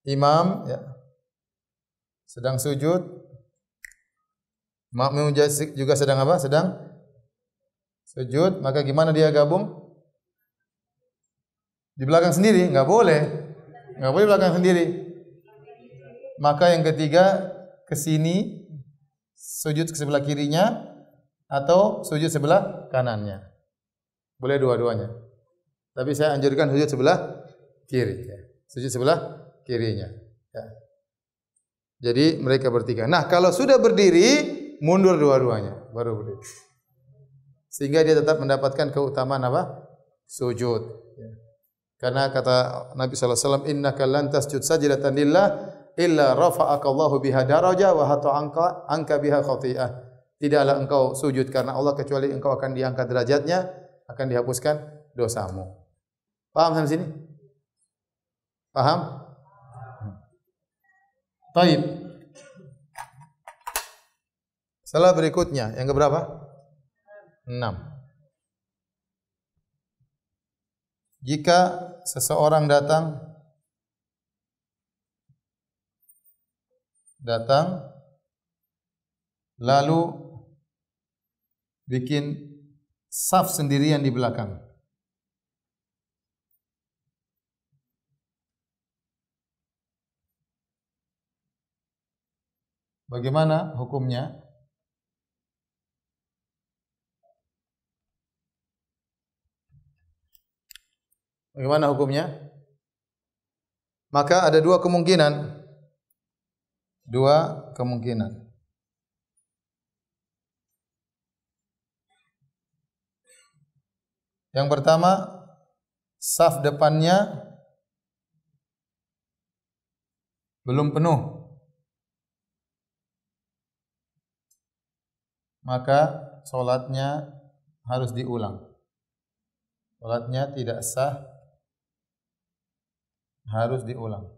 A: imam ya, sedang sujud, makmum juga sedang apa? Sedang sujud, maka gimana dia gabung? Di belakang sendiri? Enggak boleh. Enggak boleh belakang sendiri. Maka yang ketiga ke sini, sujud ke sebelah kirinya atau sujud sebelah kanannya. Boleh dua-duanya. Tapi saya anjurkan sujud sebelah kiri. Ya. Sujud sebelah kirinya. Ya. Jadi mereka bertiga. Nah kalau sudah berdiri, mundur dua-duanya. Baru berdiri. Sehingga dia tetap mendapatkan keutamaan apa? Sujud. Ya. Karena kata Nabi SAW, innaka lan tasjud sajdatan lillah illa rafa'aka Allahu biha daraja wa hatta anka biha khati'ah. Tidaklah engkau sujud karena Allah kecuali engkau akan diangkat derajatnya, akan dihapuskan dosamu. Paham sampai sini? Paham? Taib. Salah berikutnya, yang keberapa? 6. Jika seseorang datang lalu bikin saf sendirian di belakang. Bagaimana hukumnya? Bagaimana hukumnya? Maka ada dua kemungkinan. Dua kemungkinan. Yang pertama, saf depannya belum penuh. Maka salatnya harus diulang. Salatnya tidak sah, harus diulang.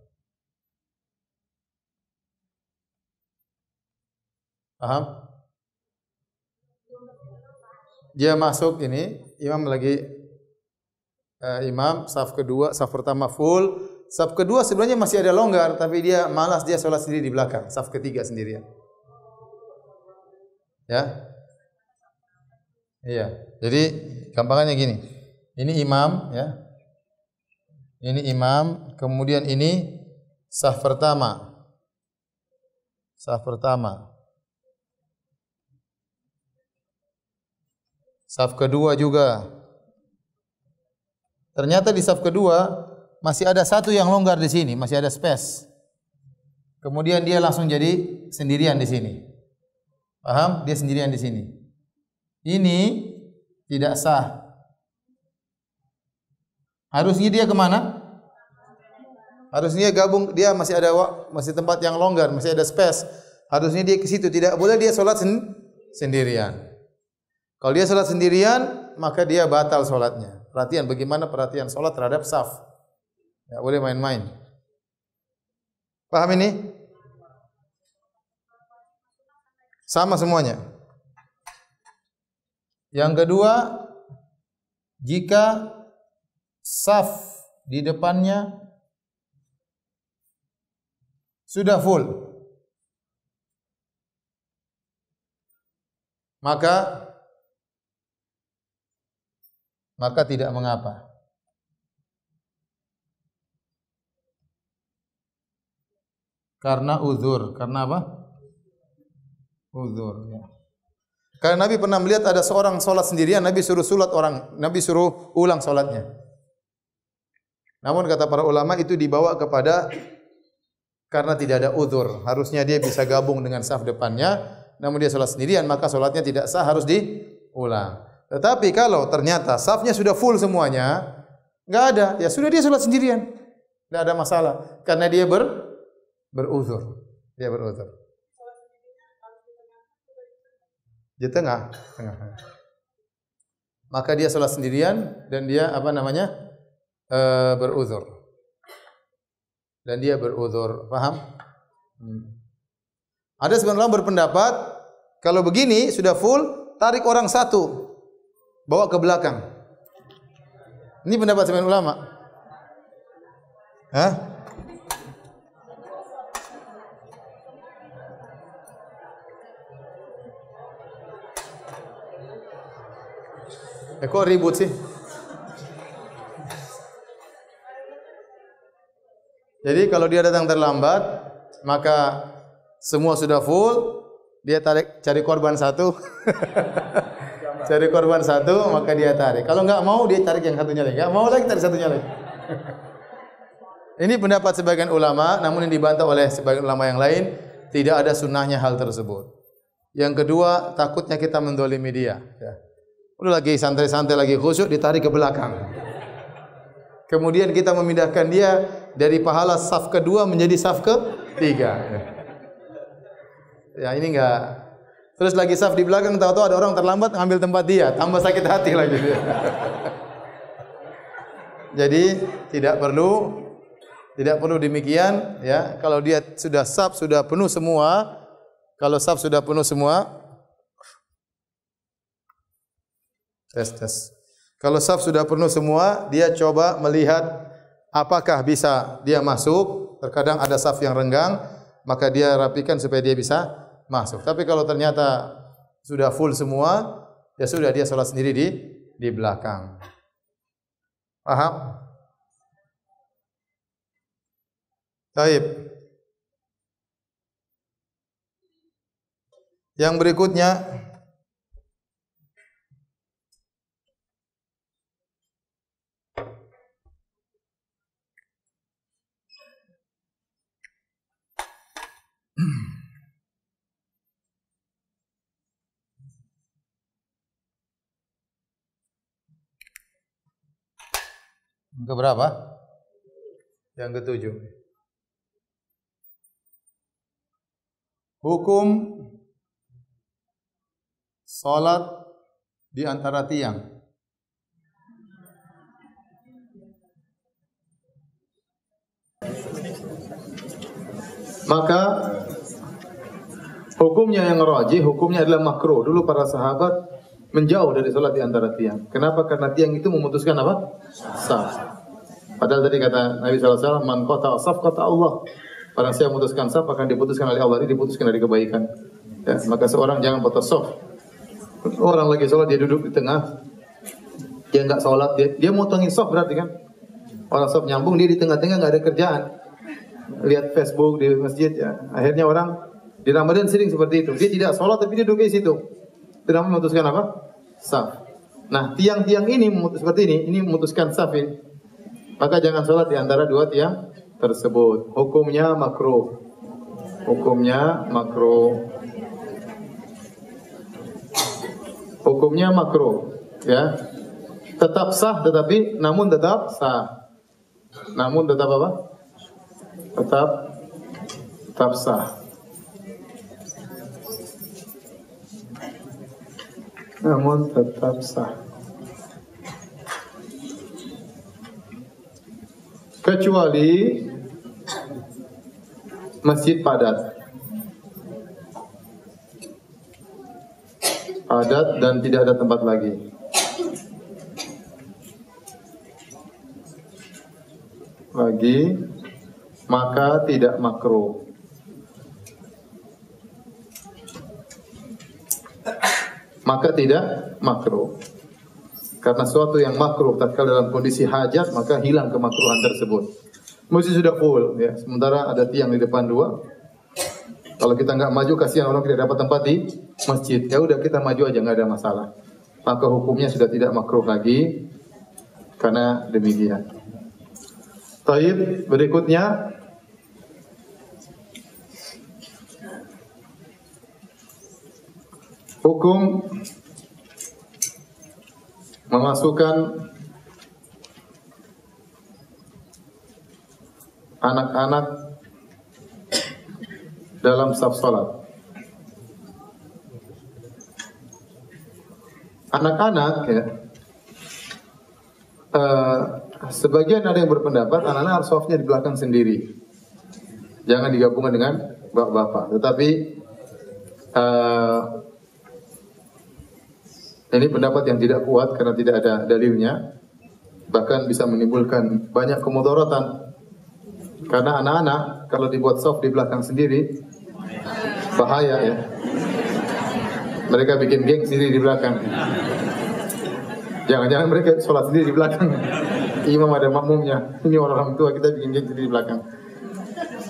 A: Paham? Dia masuk ini, imam saf kedua, saf pertama full, saf kedua sebenarnya masih ada longgar, tapi dia malas, dia sholat sendiri di belakang, saf ketiga sendirian. Ya, iya. Jadi gampangannya gini, ini imam, ya, ini imam, kemudian ini saf pertama, saf pertama. Saf kedua juga. Ternyata di saf kedua masih ada satu yang longgar di sini, masih ada space. Kemudian dia langsung jadi sendirian di sini. Paham? Dia sendirian di sini. Ini tidak sah. Harusnya dia kemana? Harusnya gabung, dia masih tempat yang longgar, masih ada space. Harusnya dia ke situ, tidak boleh dia sholat sendirian. Kalau dia sholat sendirian, maka dia batal sholatnya. Perhatian bagaimana perhatian sholat terhadap saf. Ya boleh main-main. Paham ini? Sama semuanya. Yang kedua, jika saf di depannya sudah full, maka tidak mengapa. Karena uzur. Karena apa? Uzur. Ya. Karena Nabi pernah melihat ada seorang sholat sendirian, Nabi suruh ulang sholatnya. Namun kata para ulama itu dibawa kepada karena tidak ada uzur. Harusnya dia bisa gabung dengan saf depannya, namun dia sholat sendirian, maka sholatnya tidak sah, harus diulang. Tetapi kalau ternyata safnya sudah full semuanya, enggak ada, ya sudah dia sholat sendirian. Enggak ada masalah karena dia beruzur. Dia beruzur. Di tengah. Maka dia sholat sendirian dan dia beruzur. Dan dia beruzur. Paham? Ada sebagian ulama berpendapat kalau begini sudah full, tarik orang satu, bawa ke belakang. Ini pendapat sebagian ulama. Hah? Kok ribut sih? Jadi kalau dia datang terlambat, maka semua sudah full, dia cari korban satu. Cari korban satu, maka dia tarik. Kalau enggak mau, dia tarik yang satunya lagi. Enggak mau lagi, tarik satunya lagi. Ini pendapat sebagian ulama, namun yang dibantah oleh sebagian ulama yang lain, tidak ada sunnahnya hal tersebut. Yang kedua, takutnya kita mendolimi dia. Ya. Udah lagi santai-santai, lagi khusyuk, ditarik ke belakang. Kemudian kita memindahkan dia dari pahala saf kedua menjadi saf ketiga. Ya ini enggak. Terus lagi saf di belakang, tahu-tahu ada orang terlambat ngambil tempat dia, tambah sakit hati lagi. Jadi tidak perlu demikian, ya. Kalau dia sudah saf sudah penuh semua, kalau saf sudah penuh semua, tes. Kalau saf sudah penuh semua, dia coba melihat apakah bisa dia masuk. Terkadang ada saf yang renggang, maka dia rapikan supaya dia bisa masuk. Tapi kalau ternyata sudah full semua, ya sudah dia sholat sendiri di belakang. Paham? Baik. Yang berikutnya, Keberapa? Yang ketujuh. Hukum salat di antara tiang. Maka hukumnya yang rajih, hukumnya adalah makruh. Dulu para sahabat menjauh dari salat di antara tiang. Kenapa? Karena tiang itu memutuskan apa? Saf. Padahal tadi kata Nabi SAW, man qata'a saf qata'a Allah. Barang siapa memutuskan saf akan diputuskan oleh Allah, ini diputuskan dari kebaikan. Ya, maka seorang jangan putus saf. Orang lagi salat dia duduk di tengah, dia enggak salat, dia motongin saf berarti kan? Orang saf nyambung, dia di tengah-tengah enggak ada kerjaan. Lihat Facebook di masjid ya. Akhirnya orang di Ramadan sering seperti itu. Dia tidak sholat tapi dia duduk di situ. Tidak memutuskan apa? Saf. Nah, tiang-tiang ini seperti ini memutuskan saf ini. Maka jangan sholat di antara dua tiang tersebut. Hukumnya makruh. Hukumnya makruh. Hukumnya makruh. Ya. Tetap sah tetapi namun tetap sah. Namun tetap apa? Tetap sah. Namun tetap sah. Kecuali masjid padat. Padat dan tidak ada tempat lagi. Maka tidak makruh. Maka tidak makruh. Karena suatu yang makruh tatkala dalam kondisi hajat, maka hilang kemakruhan tersebut. Mesti sudah full ya. Sementara ada tiang di depan dua. Kalau kita enggak maju, kasihan orang tidak dapat tempat di masjid. Ya udah kita maju aja, enggak ada masalah. Maka hukumnya sudah tidak makruh lagi. Karena demikian. Taib, berikutnya hukum memasukkan anak-anak dalam saf salat. Anak-anak ya, sebagian ada yang berpendapat anak-anak harus safnya di belakang sendiri, jangan digabungkan dengan bapak-bapak. Tetapi ini pendapat yang tidak kuat karena tidak ada dalilnya, bahkan bisa menimbulkan banyak kemudaratan. Karena anak-anak kalau dibuat saf di belakang sendiri bahaya ya. Mereka bikin geng sendiri di belakang. Jangan-jangan mereka sholat sendiri di belakang. Imam ada makmumnya. Ini orang tua kita bikin geng sendiri di belakang.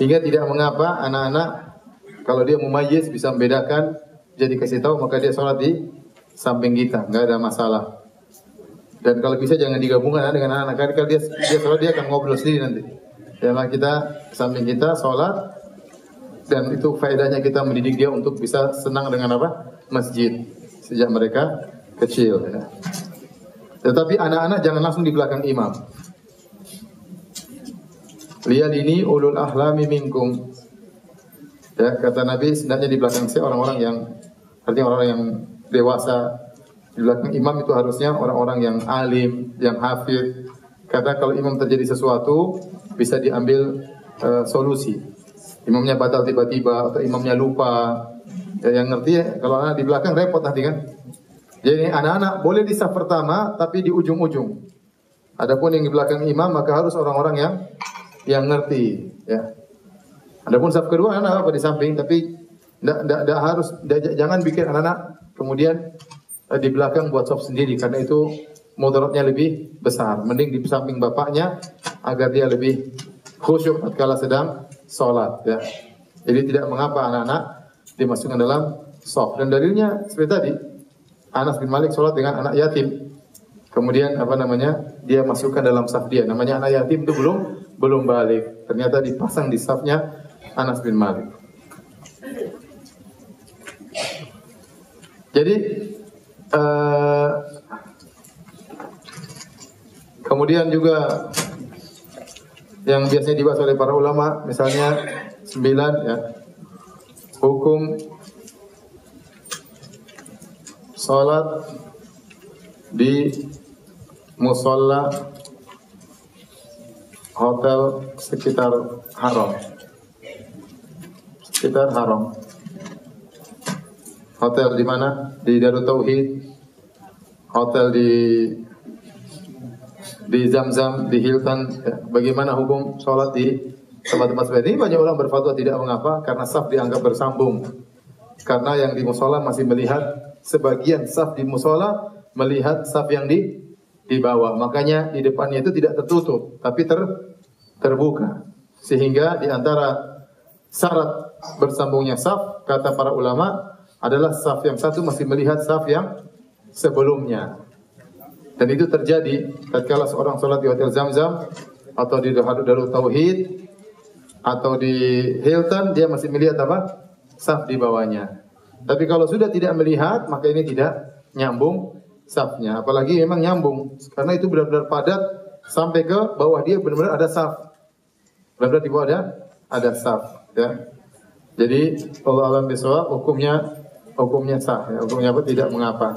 A: Hingga tidak mengapa anak-anak kalau dia mumayyiz bisa membedakan, jadi kasih tahu maka dia sholat di samping kita, nggak ada masalah. Dan kalau bisa jangan digabungkan dengan anak-anak. Kalau dia sholat dia akan ngobrol sendiri nanti. Jangan kita samping kita sholat, dan itu faedahnya kita mendidik dia untuk bisa senang dengan apa? Masjid sejak mereka kecil. Ya. Tetapi anak-anak jangan langsung di belakang imam. Lihat ini ulul ahlami minkum. Ya, kata Nabi sebenarnya di belakang saya orang-orang yang artinya orang yang dewasa. Di belakang imam itu harusnya orang-orang yang alim, yang hafid. Karena kalau imam terjadi sesuatu bisa diambil solusi. Imamnya batal tiba-tiba atau imamnya lupa. Ya, yang ngerti ya, kalau anak di belakang repot nanti kan. Jadi anak-anak boleh di saf pertama tapi di ujung-ujung. Adapun yang di belakang imam maka harus orang-orang yang ngerti. Ya. Adapun saf kedua anak apa di samping, tapi tidak harus, jangan bikin anak-anak kemudian di belakang buat saf sendiri karena itu mudaratnya lebih besar. Mending di samping bapaknya agar dia lebih khusyuk tatkala sedang sholat. Ya. Jadi tidak mengapa anak-anak dimasukkan dalam saf. Dan dalilnya seperti tadi, Anas bin Malik sholat dengan anak yatim. Kemudian dia masukkan dalam saf dia. Namanya anak yatim itu belum balik. Ternyata dipasang di safnya Anas bin Malik. Jadi kemudian juga yang biasanya dibahas oleh para ulama, misalnya 9 ya, hukum salat di musalla hotel sekitar haram. Sekitar haram. Hotel di mana? Di Darut Tauhid. Hotel di Zamzam, di Hilton. Ya. Bagaimana hukum sholat di tempat-tempat seperti ini? Banyak orang berfatwa tidak mengapa karena saf dianggap bersambung. Karena yang di musola masih melihat sebagian saf di musola melihat saf yang di bawah. Makanya di depannya itu tidak tertutup, tapi terbuka. Sehingga di antara syarat bersambungnya saf, kata para ulama, adalah saf yang satu masih melihat saf yang sebelumnya. Dan itu terjadi tatkala seorang sholat di Hotel Zamzam atau di Darut Tauhid atau di Hilton, dia masih melihat apa? Saf di bawahnya. Tapi kalau sudah tidak melihat, maka ini tidak nyambung safnya. Apalagi memang nyambung, karena itu benar-benar padat sampai ke bawah dia benar-benar ada saf. Benar-benar di bawah ada saf. Ya. Jadi Allah alam bisawab, hukumnya sah. Ya. Hukumnya apa? Tidak mengapa.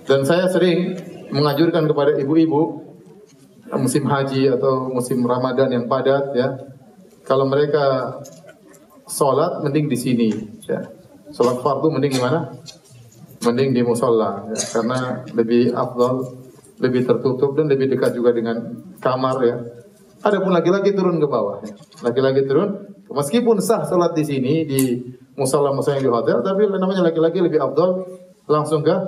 A: Dan saya sering menganjurkan kepada ibu-ibu musim haji atau musim Ramadan yang padat, ya, kalau mereka sholat mending di sini, ya. Sholat fardu mending di mana? Mending di musola, ya. Karena lebih afdal, lebih tertutup dan lebih dekat juga dengan kamar, ya. Adapun laki-laki turun ke bawah, ya. Laki-laki turun, meskipun sah sholat di sini di musola-musola yang di hotel, tapi namanya laki-laki lebih afdal langsung ke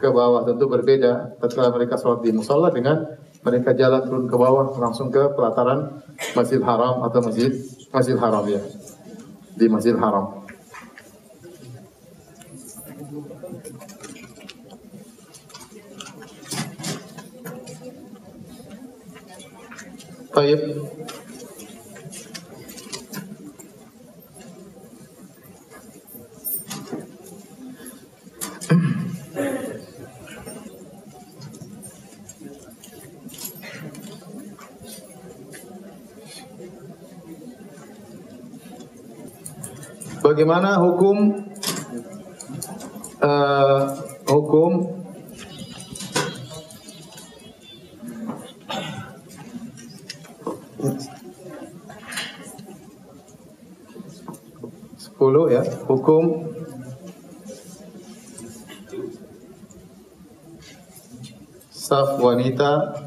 A: bawah. Tentu berbeda tatkala mereka sholat di musola dengan mereka jalan turun ke bawah langsung ke pelataran Masjidil Haram atau Masjidil Haram, ya. Di Masjidil Haram. Baik. Bagaimana hukum 10, ya, hukum saf wanita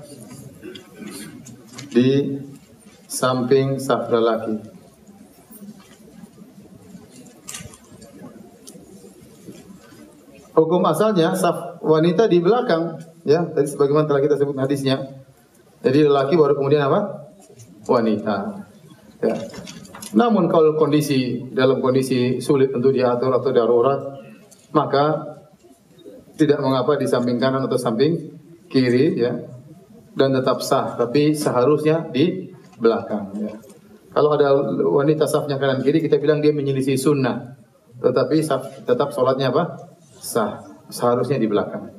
A: di samping saf lelaki. Hukum asalnya saf wanita di belakang, ya. Tadi sebagaimana telah kita sebut hadisnya. Jadi lelaki baru kemudian apa? Wanita. Ya. Namun kalau dalam kondisi sulit untuk diatur atau darurat, maka tidak mengapa di samping kanan atau samping kiri, ya. Dan tetap sah, tapi seharusnya di belakang, ya. Kalau ada wanita safnya kanan kiri, kita bilang dia menyelisih sunnah. Tetapi tetap sholatnya apa? Sah, seharusnya di belakang.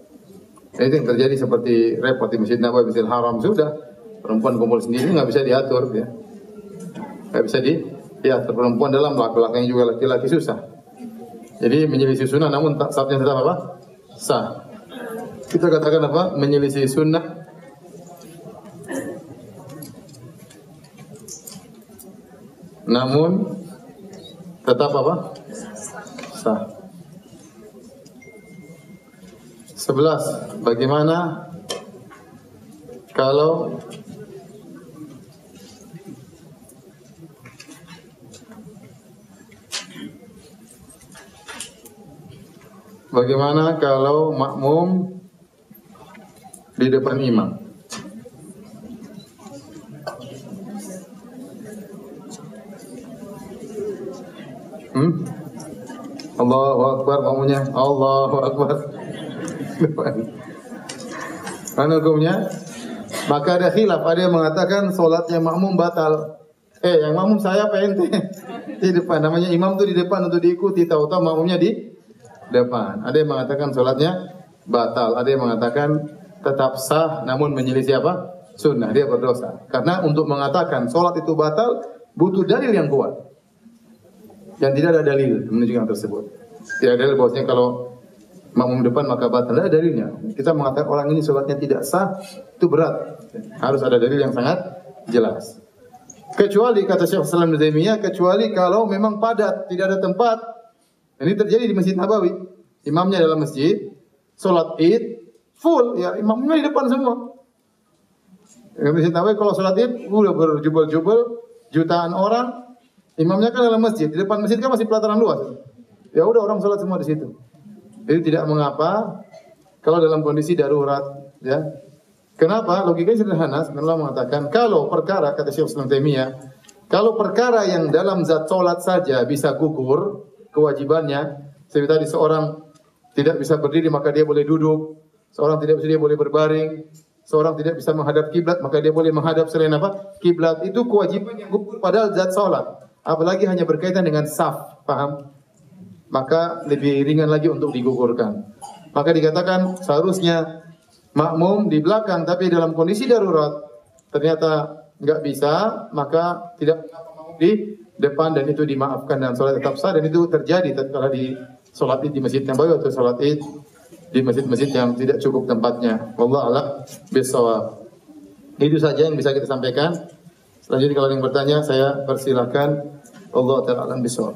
A: Nah, itu yang terjadi seperti repot di Masjid Nabawi, Masjidil Haram. Sudah perempuan kumpul sendiri nggak bisa diatur, ya. Nggak bisa diatur perempuan dalam belakangnya juga laki-laki susah. Jadi menyelisih sunnah, namun safnya tetap apa? Sah. Kita katakan apa? Menyelisih sunnah. Namun tetap apa? Sah. 11. Bagaimana kalau makmum di depan imam? Allahu Akbar, makmumnya Allahu Akbar. Mana hukumnya? Maka ada khilaf, ada yang mengatakan solatnya makmum batal.
B: Yang makmum saya apa ente? Di depan, namanya imam tuh di depan untuk diikuti, tahu-tahu makmumnya di depan. Ada yang mengatakan sholatnya batal, ada yang mengatakan tetap sah namun menyelisih apa? Sunnah, dia berdosa. Karena untuk mengatakan sholat itu batal butuh dalil yang kuat. Dan tidak ada dalil menunjukkan tersebut. Tidak ada dalil bahwasanya kalau makmum depan maka batal. Tidak ada dalilnya. Kita mengatakan orang ini sholatnya tidak sah, itu berat. Harus ada dalil yang sangat jelas. Kecuali kata Syekh Islam Ibnu Taimiyah, kecuali kalau memang padat, tidak ada tempat. Ini terjadi di Masjid Nabawi. Imamnya dalam masjid, sholat Id full, ya imamnya di depan semua. Di Masjid Nabawi kalau sholat Id udah berjubel-jubel, jutaan orang, imamnya kan dalam masjid, di depan masjid kan masih pelataran luas. Ya udah orang sholat semua di situ. Jadi tidak mengapa kalau dalam kondisi darurat, ya. Kenapa? Logikanya sederhana. Sebenarnya mengatakan kalau perkara, kata Syekh Islam Taimiyah, kalau perkara yang dalam zat sholat saja bisa gugur kewajibannya, seperti tadi seorang tidak bisa berdiri maka dia boleh duduk, seorang tidak bisa dia boleh berbaring, seorang tidak bisa menghadap kiblat maka dia boleh menghadap selain apa? Kiblat. Itu kewajiban yang gugur padahal zat sholat. Apalagi hanya berkaitan dengan saf, paham? Maka lebih ringan lagi untuk digugurkan. Maka dikatakan seharusnya makmum di belakang, tapi dalam kondisi darurat ternyata nggak bisa, maka tidak makmum di depan dan itu dimaafkan dan sholat tetap sah. Dan itu terjadi tatkala di sholat Id di Masjid Nabawi atau sholat Id di masjid-masjid yang tidak cukup tempatnya. Wallahu a'lam bishawab. Itu saja yang bisa kita sampaikan. Selanjutnya kalau ada yang bertanya saya persilahkan. Allah ta'ala a'lam bishawab.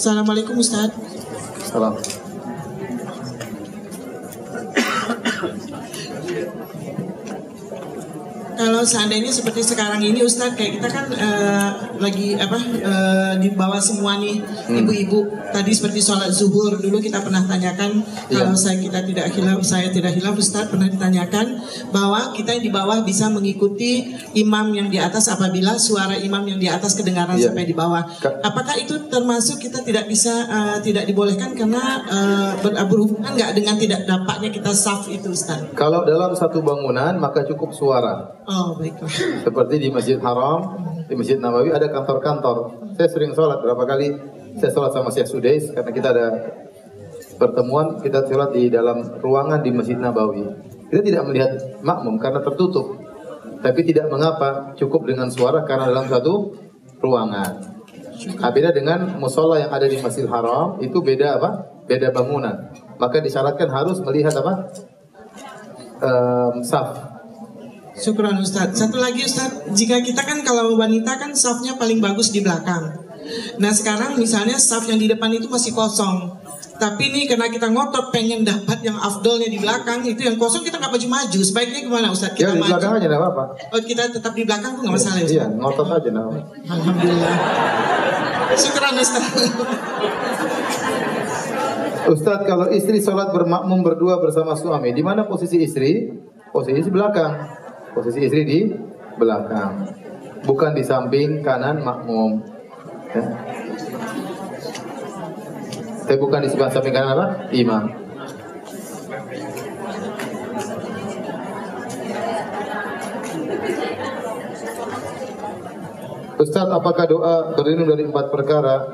C: Assalamualaikum Ustaz.
B: Salam.
C: Kalau seandainya seperti sekarang ini Ustaz, kayak kita kan lagi di bawah semua nih ibu-ibu. Tadi seperti sholat zuhur dulu kita pernah tanyakan, kalau saya tidak hilaf Ustaz, pernah ditanyakan bahwa kita yang di bawah bisa mengikuti imam yang di atas apabila suara imam yang di atas kedengaran sampai di bawah. Apakah itu termasuk kita tidak bisa tidak dibolehkan karena berhubungan nggak dengan tidak dapatnya kita saf itu Ustaz?
B: Kalau dalam satu bangunan maka cukup suara.
C: Oh baiklah.
B: Seperti di Masjid Haram, di Masjid Nabawi ada kantor-kantor. Saya sering sholat, berapa kali saya sholat sama Syekh Sudais karena kita ada pertemuan, kita sholat di dalam ruangan di Masjid Nabawi. Kita tidak melihat makmum karena tertutup. Tapi tidak mengapa, cukup dengan suara karena dalam satu ruangan. Beda dengan musola yang ada di Masjid Haram, itu beda apa? Beda bangunan. Maka disyaratkan harus melihat apa? Saf.
C: Syukran Ustaz. Satu lagi Ustaz, jika kita kan kalau wanita kan safnya paling bagus di belakang. Nah sekarang misalnya saf yang di depan itu masih kosong. Tapi nih karena kita ngotot pengen dapat yang afdolnya di belakang, itu yang kosong kita nggak maju-maju. Sebaiknya gimana Ustaz? Kita
B: di belakang aja nggak apa-apa.
C: Oh kita tetap di belakang tuh nggak masalah ya Ustaz?
B: Iya, ngotot aja nggak apa-apa.
C: Alhamdulillah. Syukran Ustaz.
B: Ustaz, kalau istri sholat bermakmum berdua bersama suami, di mana posisi istri? Posisi belakang. Posisi istri di belakang, bukan di samping kanan makmum. Ya. Tapi bukan di sebelah samping kanan apa? Imam. Ustaz, apakah doa berlindung dari 4 perkara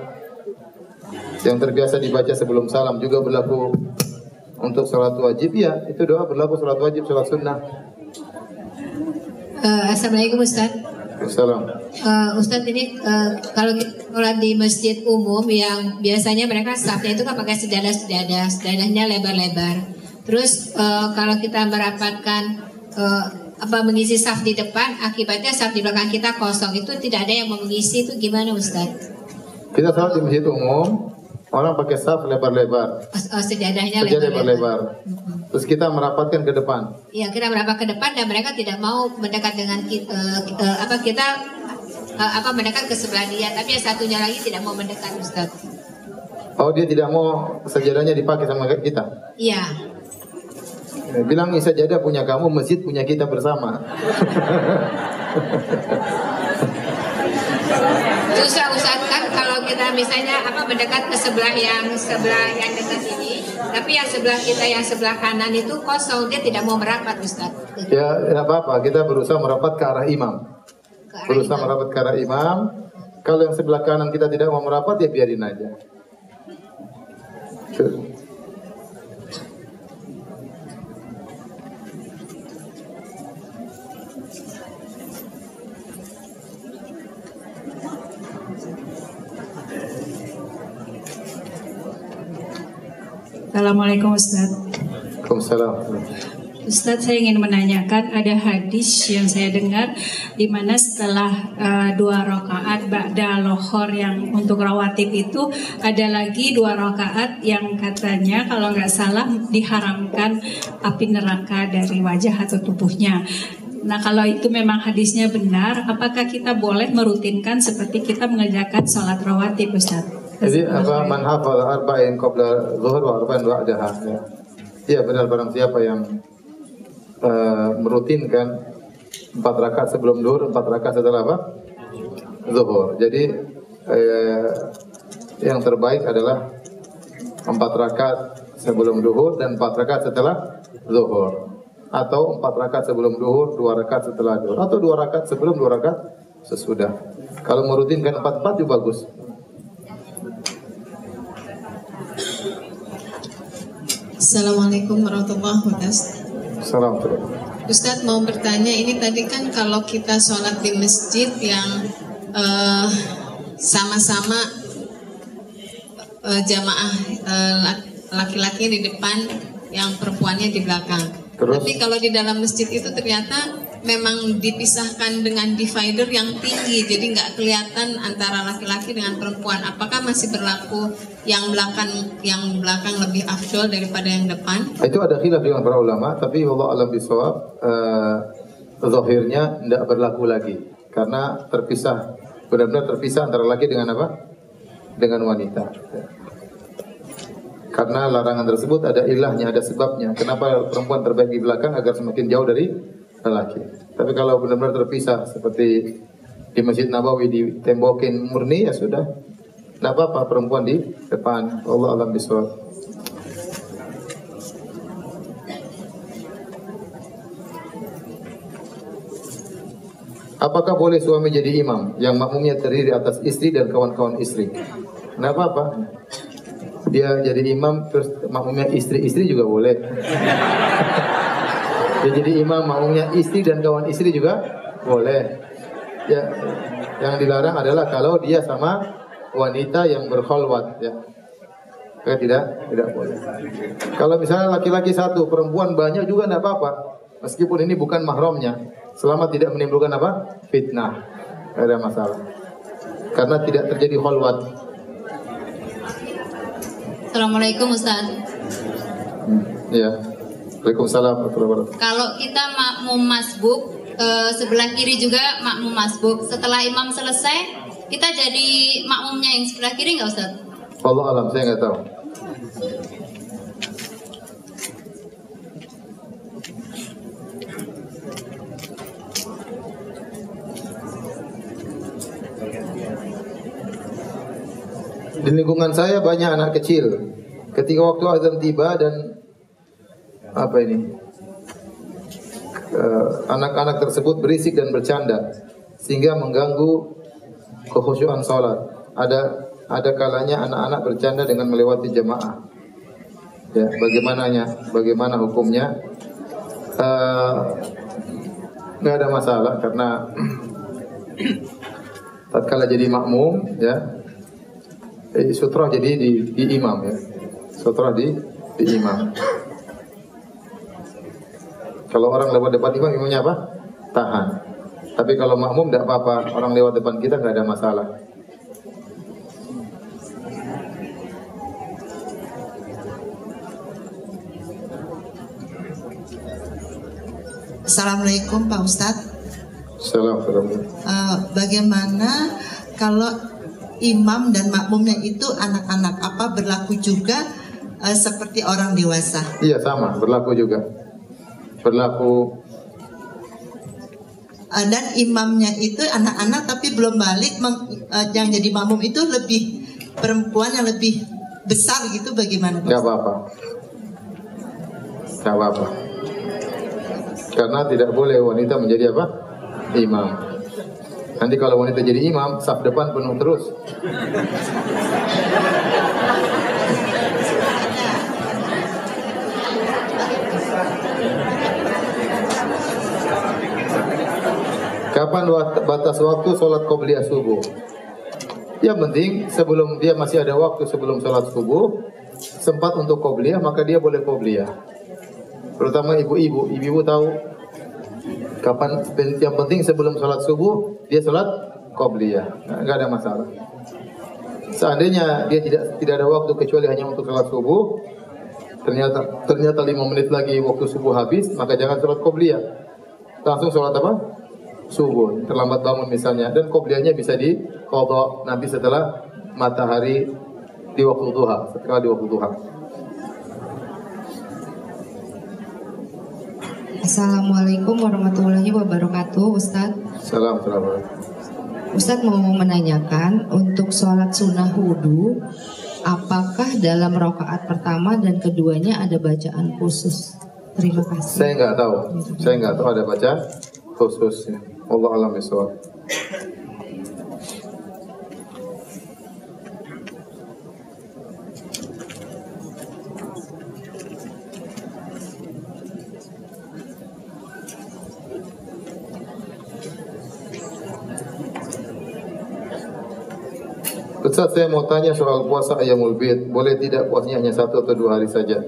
B: yang terbiasa dibaca sebelum salam juga berlaku untuk sholat wajib? Ya, itu doa berlaku sholat wajib, sholat sunnah.
D: Assalamualaikum Ustaz.
B: Assalamualaikum.
D: Ustaz ini kalau kita sholat di masjid umum yang biasanya mereka safnya itu kan pakai sedadahnya lebar-lebar. Terus kalau kita merapatkan mengisi saf di depan, akibatnya saf di belakang kita kosong, itu tidak ada yang mengisi, itu gimana Ustaz?
B: Kita sholat di masjid umum, orang pakai saf lebar-lebar.
D: Sedadahnya
B: lebar-lebar. Terus kita merapatkan ke depan.
D: Iya, kita merapat ke depan dan mereka tidak mau mendekat dengan kita mendekat ke sebelah dia, tapi yang satunya lagi tidak mau mendekat Ustaz.
B: Oh, dia tidak mau sajadahnya dipakai sama kita?
D: Iya.
B: Bilang sajadah punya kamu, masjid punya kita bersama.
D: Susah Ustaz kan kalau kita misalnya mendekat ke sebelah yang dekat ini, tapi yang sebelah kita yang sebelah kanan itu kosong, dia tidak mau merapat Ustaz.
B: Ya, tidak apa-apa, kita berusaha merapat ke arah imam. Merapat ke arah imam. Kalau yang sebelah kanan kita tidak mau merapat, ya biarin aja.
E: Assalamualaikum Ustaz.
B: Waalaikumsalam.
E: Ustaz, saya ingin menanyakan, ada hadis yang saya dengar di mana setelah 2 rakaat ba'da lohor yang untuk rawatib itu ada lagi 2 rakaat yang katanya kalau nggak salah diharamkan api neraka dari wajah atau tubuhnya. Nah, kalau itu memang hadisnya benar, apakah kita boleh merutinkan seperti kita mengerjakan sholat rawatib Ustaz?
B: Jadi man hafadha arba'in qabla zuhur wa arba'in ba'daha. Iya, benar, barang siapa yang merutinkan 4 rakaat sebelum zuhur, 4 rakaat setelah apa? Zuhur. Jadi yang terbaik adalah 4 rakaat sebelum zuhur dan 4 rakaat setelah zuhur. Atau 4 rakaat sebelum zuhur, 2 rakaat setelah zuhur, atau 2 rakaat sebelum, 2 rakaat sesudah. Kalau merutinkan 4-4 itu bagus.
C: Assalamualaikum warahmatullahi wabarakatuh.
B: Assalamualaikum.
C: Ustadz mau bertanya, ini tadi kan kalau kita sholat di masjid yang sama-sama jamaah laki-laki di depan, yang perempuannya di belakang.
B: Terus?
C: Tapi kalau di dalam masjid itu ternyata memang dipisahkan dengan divider yang tinggi, jadi nggak kelihatan antara laki-laki dengan perempuan. Apakah masih berlaku yang belakang lebih afdol daripada yang depan?
B: Itu ada khilaf dengan para ulama, tapi wallahu alam bisawab, zahirnya tidak berlaku lagi karena terpisah, benar-benar terpisah antara laki dengan apa? Dengan wanita. Karena larangan tersebut ada ilahnya, ada sebabnya. Kenapa perempuan terbaik di belakang agar semakin jauh dari lelaki. Tapi kalau benar-benar terpisah seperti di Masjid Nabawi ditembokin murni, ya sudah, tidak apa-apa perempuan di depan. Allah alam bisawab. Apakah boleh suami jadi imam yang makmumnya terdiri atas istri dan kawan-kawan istri? Tidak apa-apa. Dia jadi imam terus makmumnya istri-istri juga boleh. Dia jadi imam makmumnya istri dan kawan istri juga boleh. Ya, yang dilarang adalah kalau dia sama wanita yang berkholwat, ya. Tidak boleh. Kalau misalnya laki-laki satu, perempuan banyak juga tidak apa-apa. Meskipun ini bukan mahramnya, selama tidak menimbulkan apa? Fitnah. Tidak ada masalah. Karena tidak terjadi kholwat.
D: Assalamualaikum Ustaz.
B: Ya. Waalaikumsalam warahmatullahi wabarakatuh.
D: Kalau kita makmum masbuk, sebelah kiri juga makmum masbuk. Setelah imam selesai, kita jadi makmumnya yang sebelah kiri nggak Ustaz?
B: Allah alam, saya nggak tahu. Di lingkungan saya banyak anak kecil. Ketika waktu azan tiba dan anak-anak tersebut berisik dan bercanda sehingga mengganggu kekhusyuan sholat. Ada kalanya anak-anak bercanda dengan melewati jamaah. Ya, bagaimana hukumnya? Nggak ada masalah karena tatkala jadi makmum, ya, sutrah jadi di imam, ya, sutrah di imam. Kalau orang lewat depan imam, imamnya apa? Tahan. Tapi kalau makmum tidak apa-apa, orang lewat depan kita nggak ada masalah.
C: Assalamualaikum Pak Ustadz.
B: Assalamualaikum.
C: Bagaimana kalau imam dan makmumnya itu anak-anak, apa berlaku juga seperti orang dewasa?
B: Iya, sama, berlaku juga. Berlaku
C: dan imamnya itu anak-anak tapi belum balik, yang jadi makmum itu lebih perempuan yang lebih besar gitu, bagaimana?
B: Gak apa-apa. Gak apa-apa. Karena tidak boleh wanita menjadi apa? Imam. Nanti kalau wanita jadi imam, saf depan penuh terus. Kapan batas waktu sholat qobliyah subuh? Yang penting sebelum dia masih ada waktu sebelum sholat subuh, sempat untuk qobliyah, maka dia boleh qobliyah. Terutama ibu-ibu tahu kapan. Yang penting sebelum sholat subuh dia sholat qobliyah, nggak ada masalah. Seandainya dia tidak ada waktu kecuali hanya untuk sholat subuh, ternyata 5 menit lagi waktu subuh habis, maka jangan sholat qobliyah, langsung sholat apa? Subuh. Terlambat bangun misalnya, dan qobliyahnya bisa diqadha nanti setelah matahari di waktu duha, setelah di waktu duha.
F: Assalamualaikum warahmatullahi wabarakatuh, Ustaz.
B: Assalamualaikum.
F: Ustaz mau menanyakan untuk sholat sunnah wudu, apakah dalam rakaat pertama dan keduanya ada bacaan khusus? Terima kasih.
B: Saya nggak tahu ada bacaan khususnya. Allah alam bisawab. Ustaz, saya mau tanya soal puasa Ayyamul Bid. Boleh tidak puasanya hanya 1 atau 2 hari saja?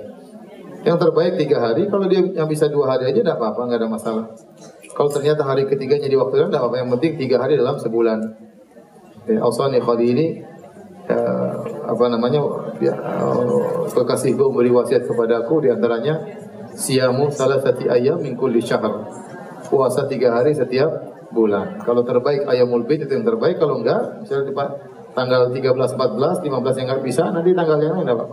B: Yang terbaik 3 hari. Kalau dia yang bisa 2 hari aja tidak apa-apa, nggak ada masalah. Kalau ternyata hari ketiganya di waktu tidak apa-apa. Yang penting 3 hari dalam sebulan. Ausani Khalili, kekasihku memberi wasiat kepadaku, diantaranya siyamu salasati ayyam min kulli syahr. Puasa 3 hari setiap bulan. Kalau terbaik Ayyamul Bid itu yang terbaik. Kalau enggak, misalnya di tanggal 13, 14, 15 yang nggak bisa, nanti tanggal yang lain apa?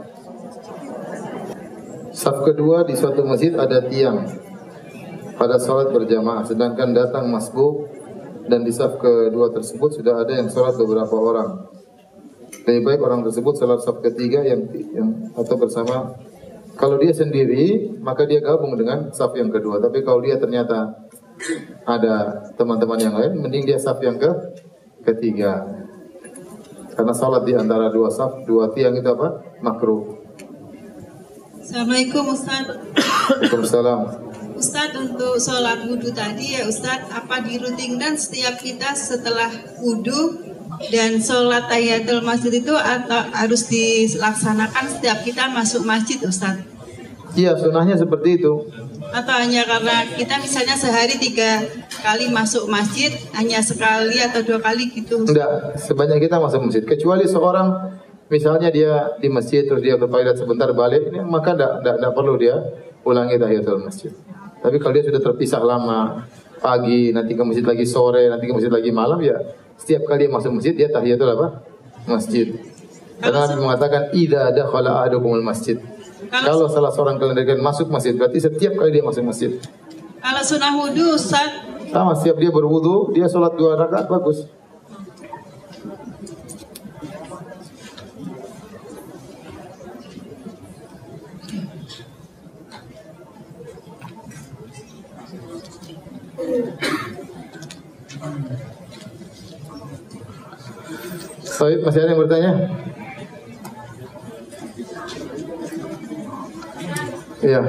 B: Saf kedua di suatu masjid ada tiang pada sholat berjamaah, sedangkan datang masbuk, dan di saf kedua tersebut sudah ada yang sholat beberapa orang. Lebih baik orang tersebut sholat saf ketiga yang atau bersama. Kalau dia sendiri, maka dia gabung dengan saf yang kedua. Tapi kalau dia ternyata ada teman-teman yang lain, mending dia saf yang ketiga. Karena salat di antara 2 saf, 2 tiang itu apa? Makruh.
E: Assalamualaikum Ustaz.
B: Waalaikumsalam.
E: Ustaz, untuk sholat wudhu tadi ya Ustaz, apa dirutinkan setiap kita setelah wudhu dan sholat tahiyatul masjid itu atau harus dilaksanakan setiap kita masuk masjid Ustaz?
B: Iya, sunnahnya seperti itu.
E: Atau hanya karena kita misalnya sehari 3 kali masuk masjid, hanya sekali atau 2 kali gitu?
B: Enggak, sebanyak kita masuk masjid. Kecuali seorang misalnya dia di masjid terus dia bertoilet sebentar balik, ini maka enggak perlu dia ulangi tahiyatul masjid. Tapi kalau dia sudah terpisah lama, pagi, nanti ke masjid lagi sore, nanti ke masjid lagi malam, ya setiap kali dia masuk masjid dia tahiyatul apa? Masjid. Karena Nabi mengatakan idza dakhala ahadukumul masjid. Kalau salah seorang kalian masuk masjid, berarti setiap kali dia masuk masjid.
E: Kalau sunnah wudhu, Ustaz?
B: Sama, setiap dia berwudu, dia sholat 2 rakaat, bagus. Baik, masih ada yang bertanya? Iya.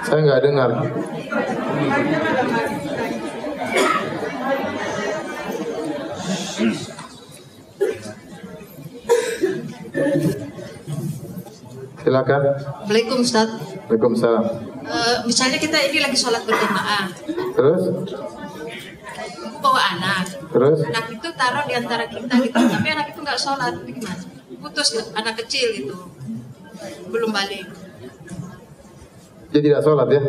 B: Saya nggak dengar. Silakan.
G: Assalamualaikum Ustaz.
B: Waalaikumsalam.
G: Misalnya kita ini lagi sholat berjamaah.
B: Terus?
G: Bawa anak.
B: Terus?
G: Anak itu taruh di antara kita gitu. Tapi anak itu nggak sholat. Gimana? Putus gitu. Anak kecil gitu. Belum balik.
B: Dia tidak sholat ya?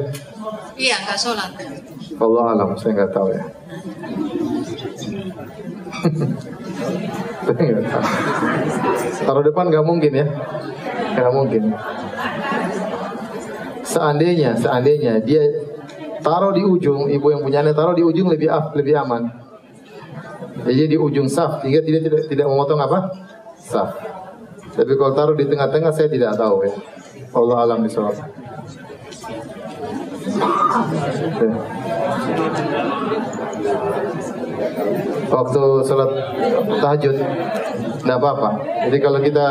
G: Iya, nggak sholat.
B: Allah alam, saya nggak tahu ya. Saya nggak tahu. Taruh depan nggak mungkin ya? Nggak mungkin. seandainya dia taruh di ujung, ibu yang punyanya taruh di ujung lebih aman. Jadi di ujung saf, sehingga tidak memotong apa? Saf. Tapi kalau taruh di tengah-tengah saya tidak tahu ya. Allah alam bishawab. Waktu sholat tahajud tidak apa-apa. Jadi kalau kita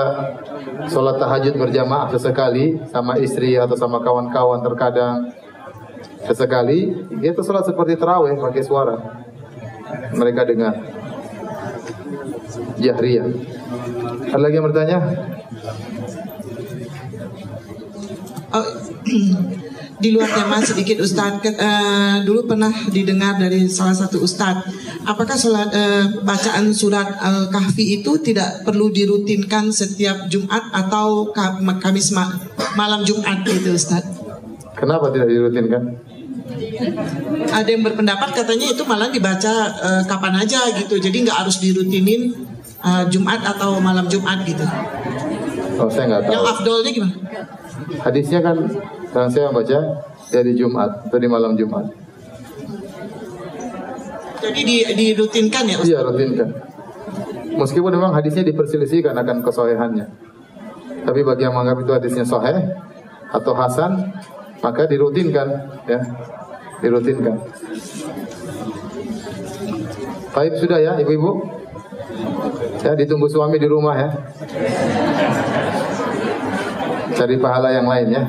B: sholat tahajud berjamaah sesekali sama istri atau sama kawan-kawan terkadang sesekali, itu sholat seperti tarawih pakai suara. Mereka dengar jahriyah. Ada lagi yang bertanya?
C: Di luar tema sedikit Ustadz, dulu pernah didengar dari salah satu Ustadz, apakah sholat bacaan surat Al-Kahfi itu tidak perlu dirutinkan setiap Jumat atau Kamis malam Jumat gitu Ustadz?
B: Kenapa tidak dirutinkan?
C: Ada yang berpendapat katanya itu malah dibaca kapan aja gitu, jadi nggak harus dirutinin Jumat atau malam Jumat gitu.
B: Oh, saya nggak tahu.
C: Yang afdolnya gimana?
B: Hadisnya kan yang saya baca dari Jumat atau di malam Jumat.
C: Jadi dirutinkan ya Ustaz?
B: Iya, rutinkan. Meskipun memang hadisnya diperselisihkan akan kesohihannya, tapi bagi yang menganggap itu hadisnya sahih atau hasan, maka dirutinkan, ya, dirutinkan. Baik, sudah ya ibu-ibu. Ya, ditunggu suami di rumah ya. Cari pahala yang lain ya.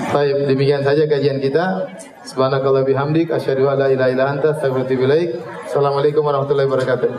B: Baik, demikian saja kajian kita. Subhanakallah bihamdik, asyhadu an la ilaha illa anta, astaghfiruka wa atubu ilaik. Assalamualaikum warahmatullahi wabarakatuh.